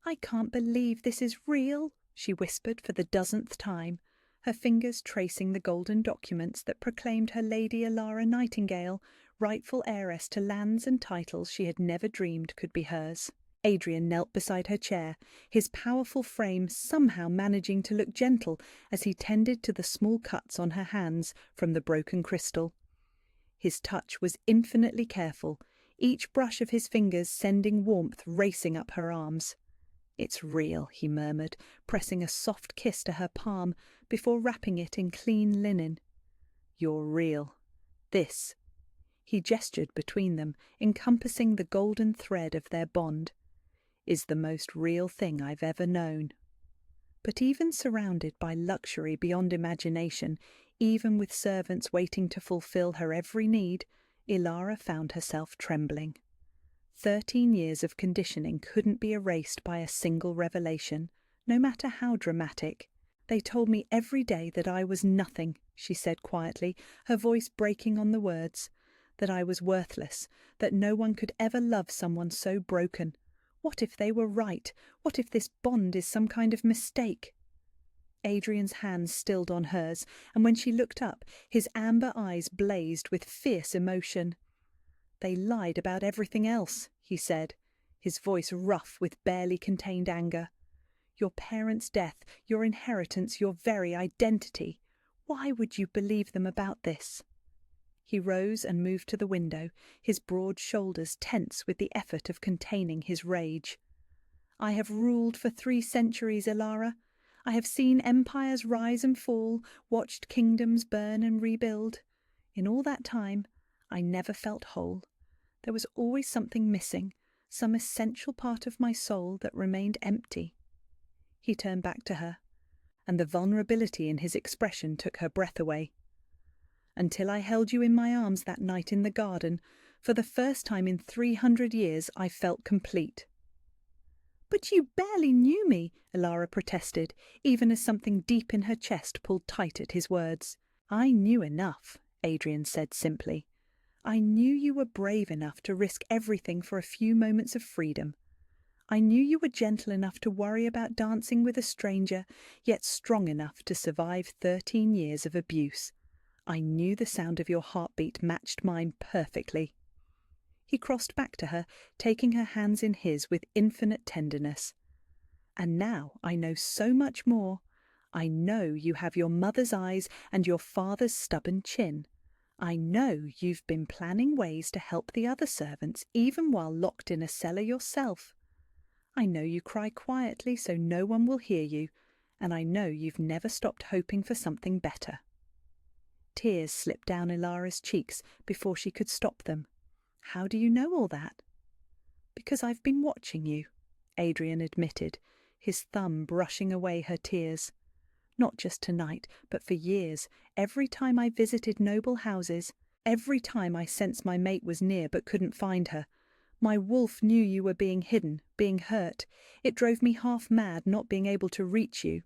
"I can't believe this is real," she whispered for the 10th time, her fingers tracing the golden documents that proclaimed her Lady Elara Nightingale, rightful heiress to lands and titles she had never dreamed could be hers. Adrian knelt beside her chair, his powerful frame somehow managing to look gentle as he tended to the small cuts on her hands from the broken crystal. His touch was infinitely careful, each brush of his fingers sending warmth racing up her arms. "It's real," he murmured, pressing a soft kiss to her palm before wrapping it in clean linen. "You're real. This," he gestured between them, encompassing the golden thread of their bond, "is the most real thing I've ever known." But even surrounded by luxury beyond imagination, even with servants waiting to fulfill her every need, Elara found herself trembling. 13 years of conditioning couldn't be erased by a single revelation, no matter how dramatic. "They told me every day that I was nothing," she said quietly, her voice breaking on the words. That I was worthless, that no one could ever love someone so broken. What if they were right? What if this bond is some kind of mistake? Adrian's hands stilled on hers, and when she looked up, his amber eyes blazed with fierce emotion. "They lied about everything else," he said, his voice rough with barely contained anger. "Your parents' death, your inheritance, your very identity. Why would you believe them about this?" He rose and moved to the window, his broad shoulders tense with the effort of containing his rage. "I have ruled for 3 centuries, Ilara. I have seen empires rise and fall, watched kingdoms burn and rebuild. In all that time, I never felt whole. There was always something missing, some essential part of my soul that remained empty." He turned back to her, and the vulnerability in his expression took her breath away. "Until I held you in my arms that night in the garden, for the first time in 300 years I felt complete." "But you barely knew me," Ilara protested, even as something deep in her chest pulled tight at his words. "I knew enough," Adrian said simply. "I knew you were brave enough to risk everything for a few moments of freedom. I knew you were gentle enough to worry about dancing with a stranger, yet strong enough to survive 13 years of abuse. I knew the sound of your heartbeat matched mine perfectly." He crossed back to her, taking her hands in his with infinite tenderness. "And now I know so much more. I know you have your mother's eyes and your father's stubborn chin. I know you've been planning ways to help the other servants, even while locked in a cellar yourself. I know you cry quietly so no one will hear you, and I know you've never stopped hoping for something better." Tears slipped down Ilara's cheeks before she could stop them. "How do you know all that?" "Because I've been watching you," Adrian admitted, his thumb brushing away her tears. "Not just tonight, but for years, every time I visited noble houses, every time I sensed my mate was near but couldn't find her. My wolf knew you were being hidden, being hurt. It drove me half mad not being able to reach you."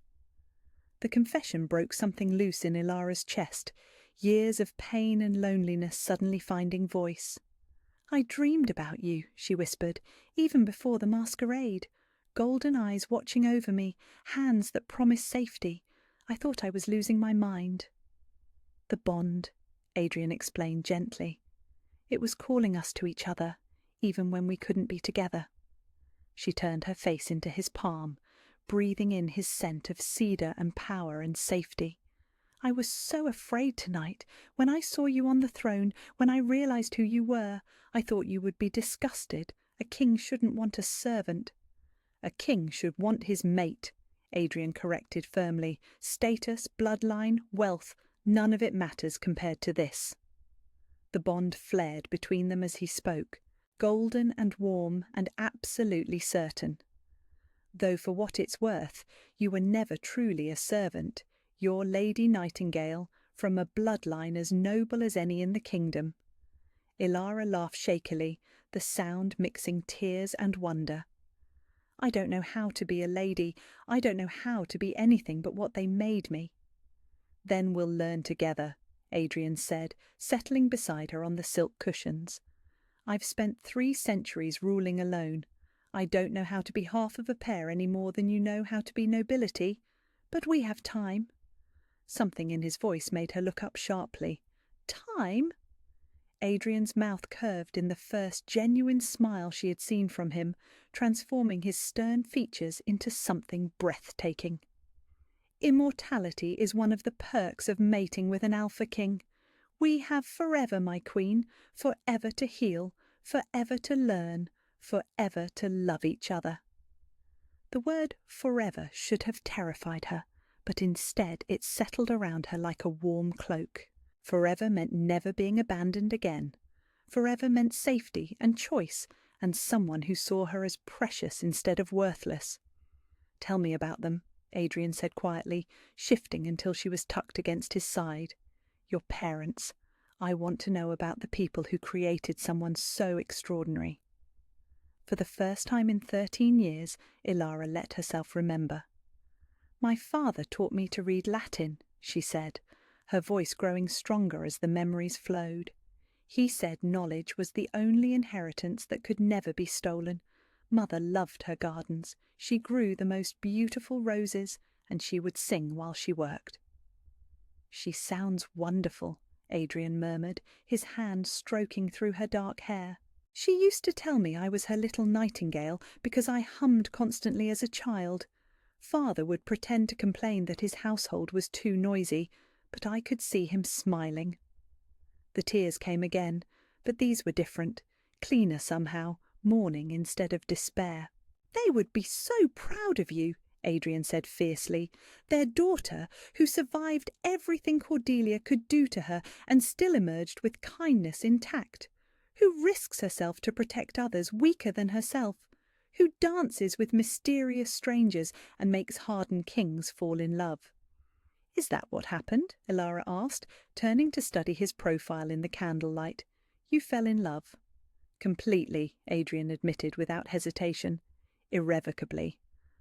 The confession broke something loose in Ilara's chest, years of pain and loneliness suddenly finding voice. "I dreamed about you," she whispered, "even before the masquerade. Golden eyes watching over me, hands that promised safety. I thought I was losing my mind." "The bond," Adrian explained gently. "It was calling us to each other, even when we couldn't be together." She turned her face into his palm, breathing in his scent of cedar and power and safety. "I was so afraid tonight. When I saw you on the throne, when I realized who you were, I thought you would be disgusted. A king shouldn't want a servant." "A king should want his mate," Adrian corrected firmly. "Status, bloodline, wealth, none of it matters compared to this." The bond flared between them as he spoke, golden and warm and absolutely certain. "Though for what it's worth, you were never truly a servant. You're Lady Nightingale, from a bloodline as noble as any in the kingdom." Ilara laughed shakily, the sound mixing tears and wonder. "I don't know how to be a lady. I don't know how to be anything but what they made me." "Then we'll learn together," Adrian said, settling beside her on the silk cushions. "I've spent 3 centuries ruling alone. I don't know how to be half of a pair any more than you know how to be nobility, but we have time." Something in his voice made her look up sharply. "Time?" Adrian's mouth curved in the first genuine smile she had seen from him, transforming his stern features into something breathtaking. "Immortality is one of the perks of mating with an Alpha King. We have forever, my queen, forever to heal, forever to learn, forever to love each other." The word forever should have terrified her, but instead it settled around her like a warm cloak. Forever meant never being abandoned again. Forever meant safety and choice, and someone who saw her as precious instead of worthless. "Tell me about them," Adrian said quietly, shifting until she was tucked against his side. "Your parents. I want to know about the people who created someone so extraordinary." For the first time in 13 years, Ilara let herself remember. "My father taught me to read Latin," she said, her voice growing stronger as the memories flowed. He said knowledge was the only inheritance that could never be stolen. Mother loved her gardens. She grew the most beautiful roses, and she would sing while she worked. "She sounds wonderful," Adrian murmured, his hand stroking through her dark hair. "She used to tell me I was her little nightingale because I hummed constantly as a child. Father would pretend to complain that his household was too noisy, but I could see him smiling." The tears came again, but these were different, cleaner somehow, mourning instead of despair. "They would be so proud of you," Adrian said fiercely. "Their daughter, who survived everything Cordelia could do to her and still emerged with kindness intact, who risks herself to protect others weaker than herself, who dances with mysterious strangers and makes hardened kings fall in love." "Is that what happened?" Elara asked, turning to study his profile in the candlelight. "You fell in love?" "Completely," Adrian admitted without hesitation. "Irrevocably.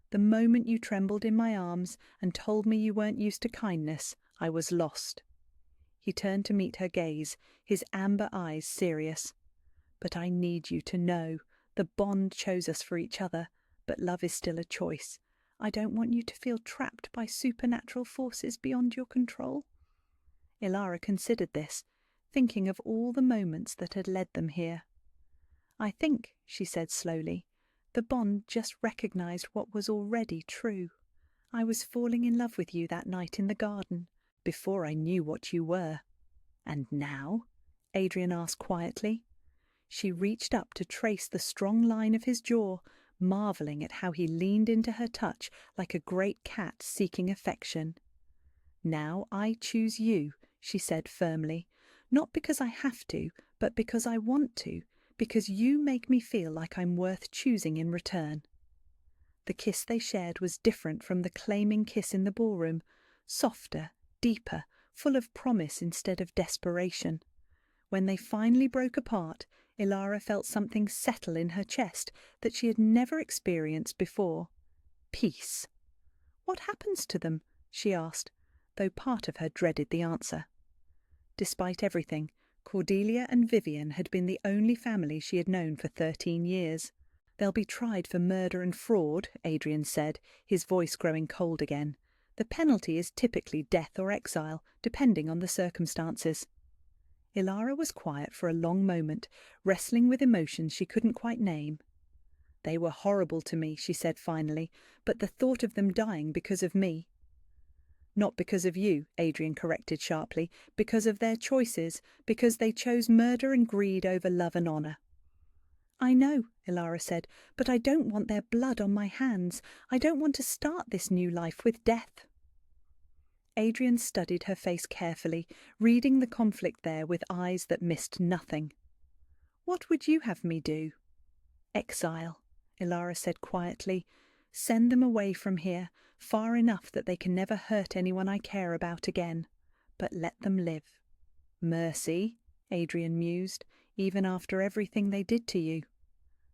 The moment you trembled in my arms and told me you weren't used to kindness, I was lost." He turned to meet her gaze, his amber eyes serious. "But I need you to know. The bond chose us for each other, but love is still a choice. I don't want you to feel trapped by supernatural forces beyond your control." Elara considered this, thinking of all the moments that had led them here. "I think," she said slowly, "the bond just recognized what was already true. I was falling in love with you that night in the garden, before I knew what you were." "And now?" Adrian asked quietly. She reached up to trace the strong line of his jaw, marvelling at how he leaned into her touch like a great cat seeking affection. "Now I choose you," she said firmly, "not because I have to, but because I want to, because you make me feel like I'm worth choosing in return." The kiss they shared was different from the claiming kiss in the ballroom, softer, deeper, full of promise instead of desperation. When they finally broke apart, Elara felt something settle in her chest that she had never experienced before. Peace. "What happens to them?" she asked, though part of her dreaded the answer. Despite everything, Cordelia and Vivian had been the only family she had known for 13 years. "They'll be tried for murder and fraud," Adrian said, his voice growing cold again. "The penalty is typically death or exile, depending on the circumstances." Elara was quiet for a long moment, wrestling with emotions she couldn't quite name. "They were horrible to me," she said finally, "but the thought of them dying because of me—" "Not because of you," Adrian corrected sharply, "because of their choices, because they chose murder and greed over love and honor." "I know," Elara said, "but I don't want their blood on my hands. I don't want to start this new life with death." Adrian studied her face carefully, reading the conflict there with eyes that missed nothing. "What would you have me do?" "Exile," Elara said quietly. "Send them away from here, far enough that they can never hurt anyone I care about again. But let them live." "Mercy," Adrian mused, "even after everything they did to you."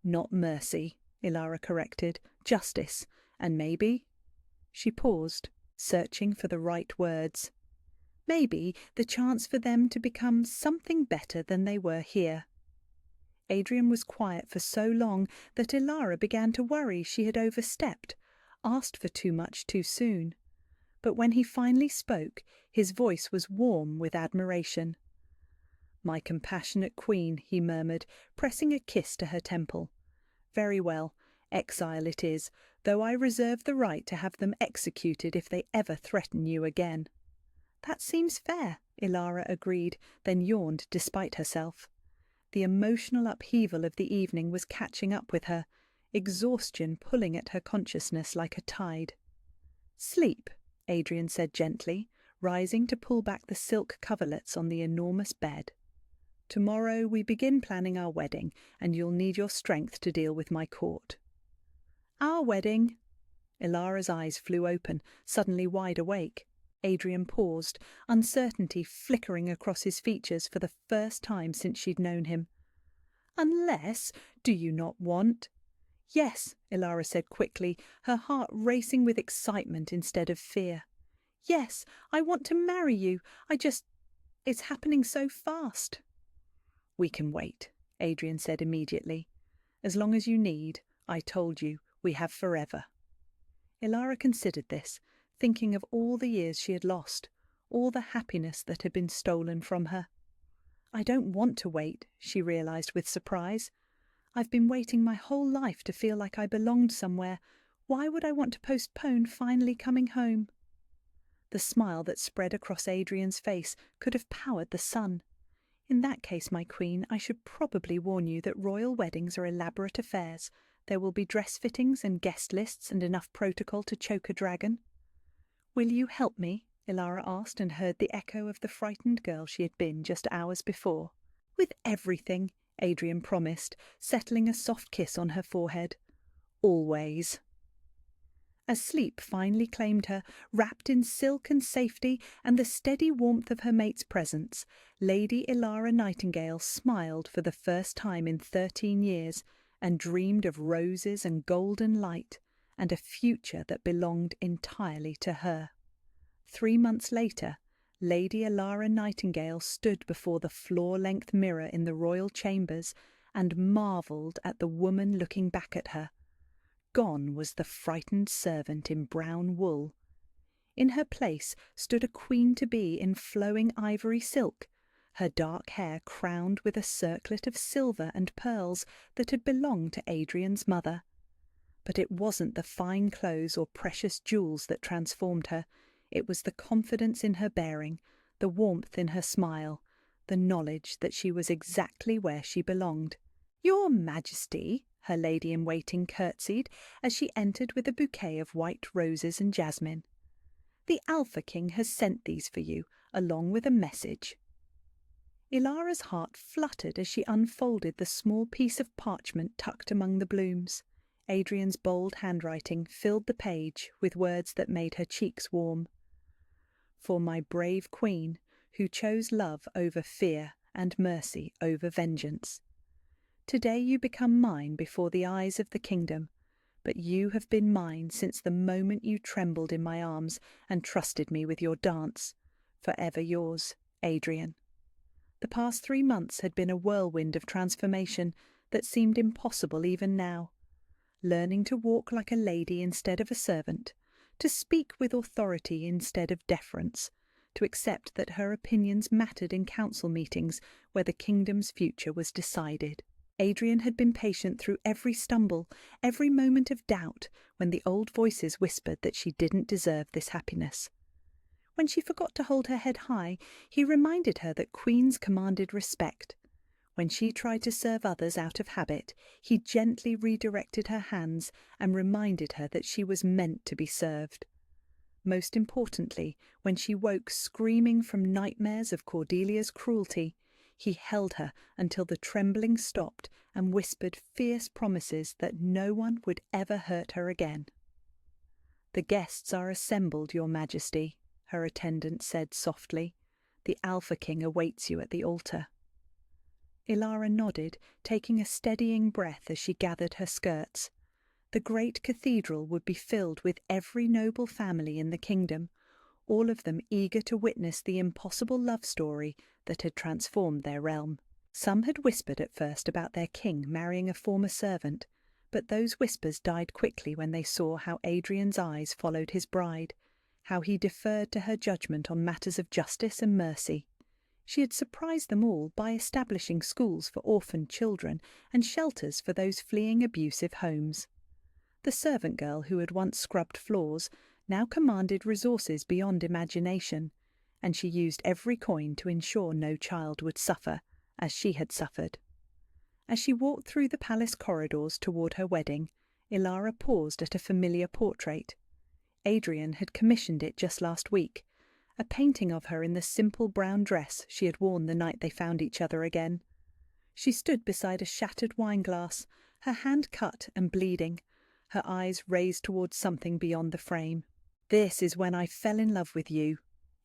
"Not mercy," Elara corrected. "Justice. And maybe—" She paused, searching for the right words. "Maybe the chance for them to become something better than they were here." Adrian was quiet for so long that Elara began to worry she had overstepped, asked for too much too soon. But when he finally spoke, his voice was warm with admiration. "My compassionate queen," he murmured, pressing a kiss to her temple. "Very well, exile it is, though I reserve the right to have them executed if they ever threaten you again." "That seems fair," Elara agreed, then yawned despite herself. The emotional upheaval of the evening was catching up with her, exhaustion pulling at her consciousness like a tide. "Sleep," Adrian said gently, rising to pull back the silk coverlets on the enormous bed. "Tomorrow we begin planning our wedding, and you'll need your strength to deal with my court." "Our wedding?" Elara's eyes flew open, suddenly wide awake. Adrian paused, uncertainty flickering across his features for the first time since she'd known him. "Unless, do you not want—" "Yes," Elara said quickly, her heart racing with excitement instead of fear. "Yes, I want to marry you. It's happening so fast." "We can wait," Adrian said immediately. "As long as you need, I told you, we have forever." Ilara considered this, thinking of all the years she had lost, all the happiness that had been stolen from her. "I don't want to wait," she realized with surprise. "I've been waiting my whole life to feel like I belonged somewhere. Why would I want to postpone finally coming home?" The smile that spread across Adrian's face could have powered the sun. "In that case, my queen, I should probably warn you that royal weddings are elaborate affairs. There will be dress fittings and guest lists and enough protocol to choke a dragon." "Will you help me?" Ilara asked, and heard the echo of the frightened girl she had been just hours before. "With everything," Adrian promised, settling a soft kiss on her forehead. "Always." As sleep finally claimed her, wrapped in silk and safety and the steady warmth of her mate's presence, Lady Ilara Nightingale smiled for the first time in 13 years and dreamed of roses and golden light and a future that belonged entirely to her. 3 months later, Lady Ilara Nightingale stood before the floor-length mirror in the royal chambers and marvelled at the woman looking back at her. Gone was the frightened servant in brown wool. In her place stood a queen-to-be in flowing ivory silk, her dark hair crowned with a circlet of silver and pearls that had belonged to Adrian's mother. But it wasn't the fine clothes or precious jewels that transformed her. It was the confidence in her bearing, the warmth in her smile, the knowledge that she was exactly where she belonged. "Your Majesty," her lady-in-waiting curtsied as she entered with a bouquet of white roses and jasmine. "The Alpha King has sent these for you, along with a message." Ilara's heart fluttered as she unfolded the small piece of parchment tucked among the blooms. Adrian's bold handwriting filled the page with words that made her cheeks warm. "For my brave queen, who chose love over fear and mercy over vengeance. Today you become mine before the eyes of the kingdom, but you have been mine since the moment you trembled in my arms and trusted me with your dance. Forever yours, Adrian." The past 3 months had been a whirlwind of transformation that seemed impossible even now. Learning to walk like a lady instead of a servant, to speak with authority instead of deference, to accept that her opinions mattered in council meetings where the kingdom's future was decided. Adrian had been patient through every stumble, every moment of doubt, when the old voices whispered that she didn't deserve this happiness. When she forgot to hold her head high, he reminded her that queens commanded respect. When she tried to serve others out of habit, he gently redirected her hands and reminded her that she was meant to be served. Most importantly, when she woke screaming from nightmares of Cordelia's cruelty, he held her until the trembling stopped and whispered fierce promises that no one would ever hurt her again. "The guests are assembled, Your Majesty," her attendant said softly. "The Alpha King awaits you at the altar." Ilara nodded, taking a steadying breath as she gathered her skirts. The great cathedral would be filled with every noble family in the kingdom, all of them eager to witness the impossible love story that had transformed their realm. Some had whispered at first about their king marrying a former servant, but those whispers died quickly when they saw how Adrian's eyes followed his bride, how he deferred to her judgment on matters of justice and mercy. She had surprised them all by establishing schools for orphaned children and shelters for those fleeing abusive homes. The servant girl who had once scrubbed floors now commanded resources beyond imagination, and she used every coin to ensure no child would suffer, as she had suffered. As she walked through the palace corridors toward her wedding, Ilara paused at a familiar portrait. Adrian had commissioned it just last week, a painting of her in the simple brown dress she had worn the night they found each other again. She stood beside a shattered wineglass, her hand cut and bleeding, her eyes raised towards something beyond the frame. "This is when I fell in love with you,"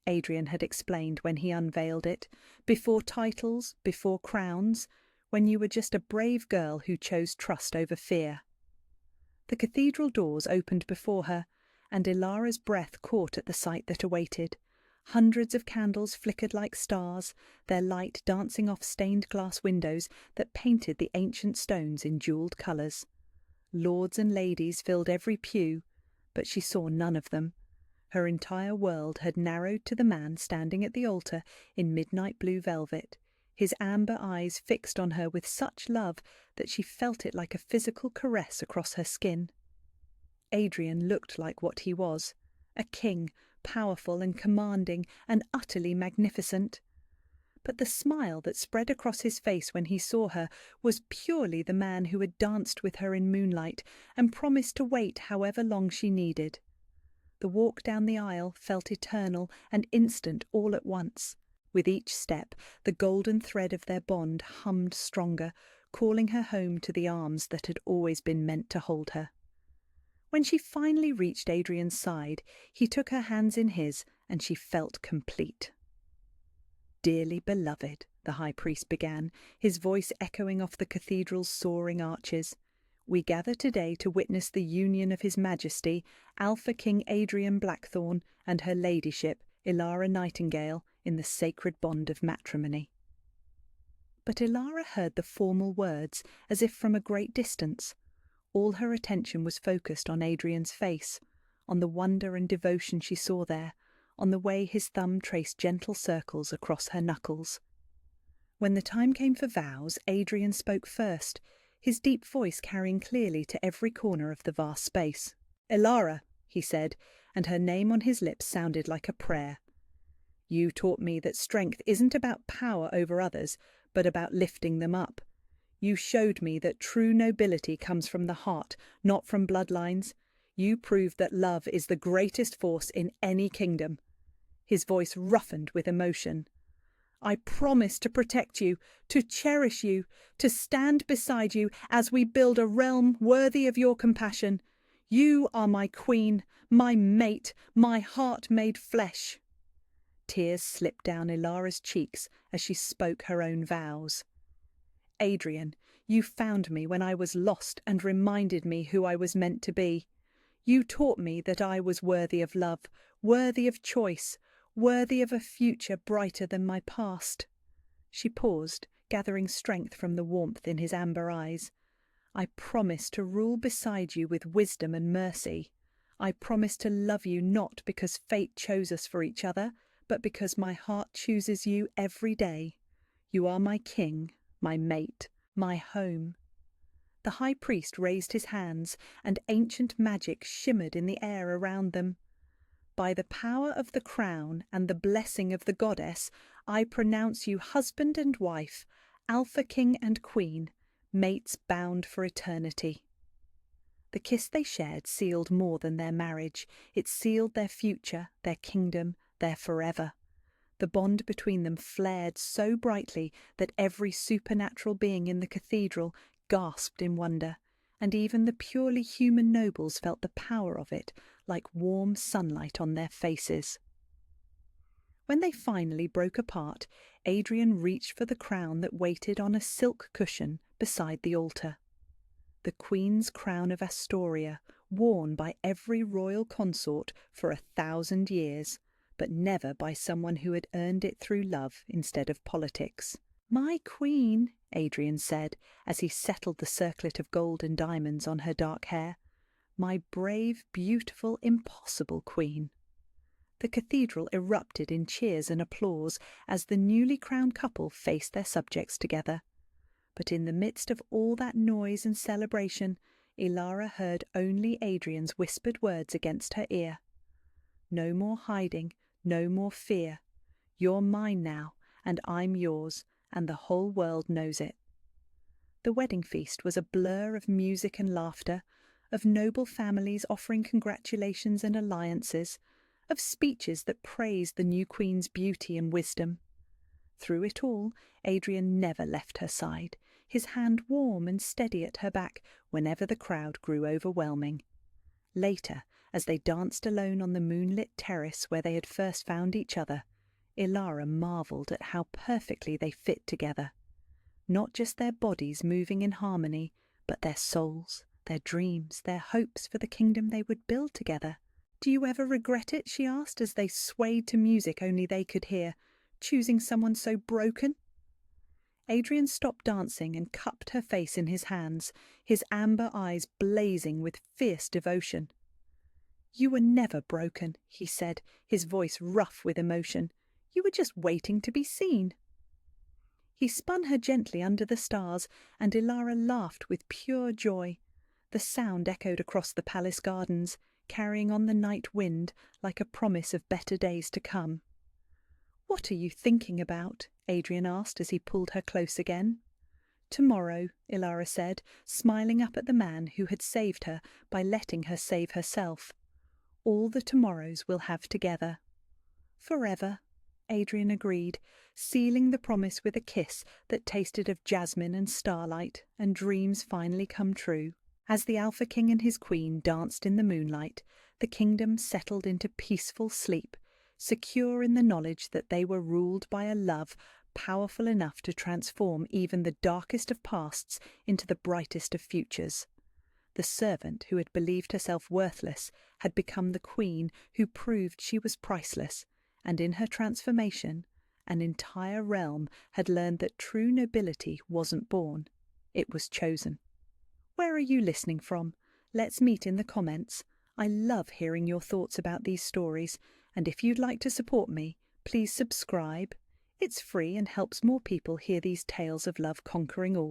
Adrian had explained when he unveiled it, "before titles, before crowns, when you were just a brave girl who chose trust over fear." The cathedral doors opened before her, and Ilara's breath caught at the sight that awaited, Hundreds of candles flickered like stars, their light dancing off stained glass windows that painted the ancient stones in jewelled colours. Lords and ladies filled every pew, but she saw none of them. Her entire world had narrowed to the man standing at the altar in midnight blue velvet, his amber eyes fixed on her with such love that she felt it like a physical caress across her skin. Adrian looked like what he was, a king, powerful and commanding and utterly magnificent. But the smile that spread across his face when he saw her was purely the man who had danced with her in moonlight and promised to wait however long she needed. The walk down the aisle felt eternal and instant all at once. With each step, the golden thread of their bond hummed stronger, calling her home to the arms that had always been meant to hold her. When she finally reached Adrian's side, he took her hands in his, and she felt complete. "Dearly beloved," the high priest began, his voice echoing off the cathedral's soaring arches, "we gather today to witness the union of His Majesty, Alpha King Adrian Blackthorn, and her ladyship, Ilara Nightingale, in the sacred bond of matrimony." But Ilara heard the formal words as if from a great distance. All her attention was focused on Adrian's face, on the wonder and devotion she saw there, on the way his thumb traced gentle circles across her knuckles. When the time came for vows, Adrian spoke first, his deep voice carrying clearly to every corner of the vast space. "Ilara," he said, and her name on his lips sounded like a prayer. "You taught me that strength isn't about power over others, but about lifting them up. You showed me that true nobility comes from the heart, not from bloodlines. You proved that love is the greatest force in any kingdom." His voice roughened with emotion. "I promise to protect you, to cherish you, to stand beside you as we build a realm worthy of your compassion. You are my queen, my mate, my heart made flesh." Tears slipped down Ilara's cheeks as she spoke her own vows. "Adrian, you found me when I was lost and reminded me who I was meant to be. You taught me that I was worthy of love, worthy of choice, worthy of a future brighter than my past." She paused, gathering strength from the warmth in his amber eyes. "I promise to rule beside you with wisdom and mercy. I promise to love you not because fate chose us for each other, but because my heart chooses you every day. You are my king, my mate, my home." The high priest raised his hands, and ancient magic shimmered in the air around them. "By the power of the crown and the blessing of the goddess, I pronounce you husband and wife, Alpha King and Queen, mates bound for eternity." The kiss they shared sealed more than their marriage. It sealed their future, their kingdom, their forever. The bond between them flared so brightly that every supernatural being in the cathedral gasped in wonder, and even the purely human nobles felt the power of it like warm sunlight on their faces. When they finally broke apart, Adrian reached for the crown that waited on a silk cushion beside the altar. The Queen's crown of Astoria, worn by every royal consort for 1,000 years, but never by someone who had earned it through love instead of politics. "My queen," Adrian said, as he settled the circlet of gold and diamonds on her dark hair. "My brave, beautiful, impossible queen." The cathedral erupted in cheers and applause as the newly crowned couple faced their subjects together. But in the midst of all that noise and celebration, Ilara heard only Adrian's whispered words against her ear. "No more hiding, no more fear. You're mine now, and I'm yours, and the whole world knows it." The wedding feast was a blur of music and laughter, of noble families offering congratulations and alliances, of speeches that praised the new queen's beauty and wisdom. Through it all, Adrian never left her side, his hand warm and steady at her back whenever the crowd grew overwhelming. Later, as they danced alone on the moonlit terrace where they had first found each other, Ilara marvelled at how perfectly they fit together. Not just their bodies moving in harmony, but their souls, their dreams, their hopes for the kingdom they would build together. Do you ever regret it?" she asked as they swayed to music only they could hear, "choosing someone so broken?" Adrian stopped dancing and cupped her face in his hands, his amber eyes blazing with fierce devotion. "You were never broken," he said, his voice rough with emotion. "You were just waiting to be seen." He spun her gently under the stars, and Ilara laughed with pure joy. The sound echoed across the palace gardens, carrying on the night wind like a promise of better days to come. "What are you thinking about?" Adrian asked as he pulled her close again. "Tomorrow," Ilara said, smiling up at the man who had saved her by letting her save herself. "All the tomorrows we'll have together." "Forever," Adrian agreed, sealing the promise with a kiss that tasted of jasmine and starlight and dreams finally come true. As the Alpha King and his queen danced in the moonlight, the kingdom settled into peaceful sleep, secure in the knowledge that they were ruled by a love powerful enough to transform even the darkest of pasts into the brightest of futures. The servant who had believed herself worthless had become the queen who proved she was priceless, and in her transformation, an entire realm had learned that true nobility wasn't born, it was chosen. Where are you listening from? Let's meet in the comments. I love hearing your thoughts about these stories, and if you'd like to support me, please subscribe. It's free and helps more people hear these tales of love conquering all.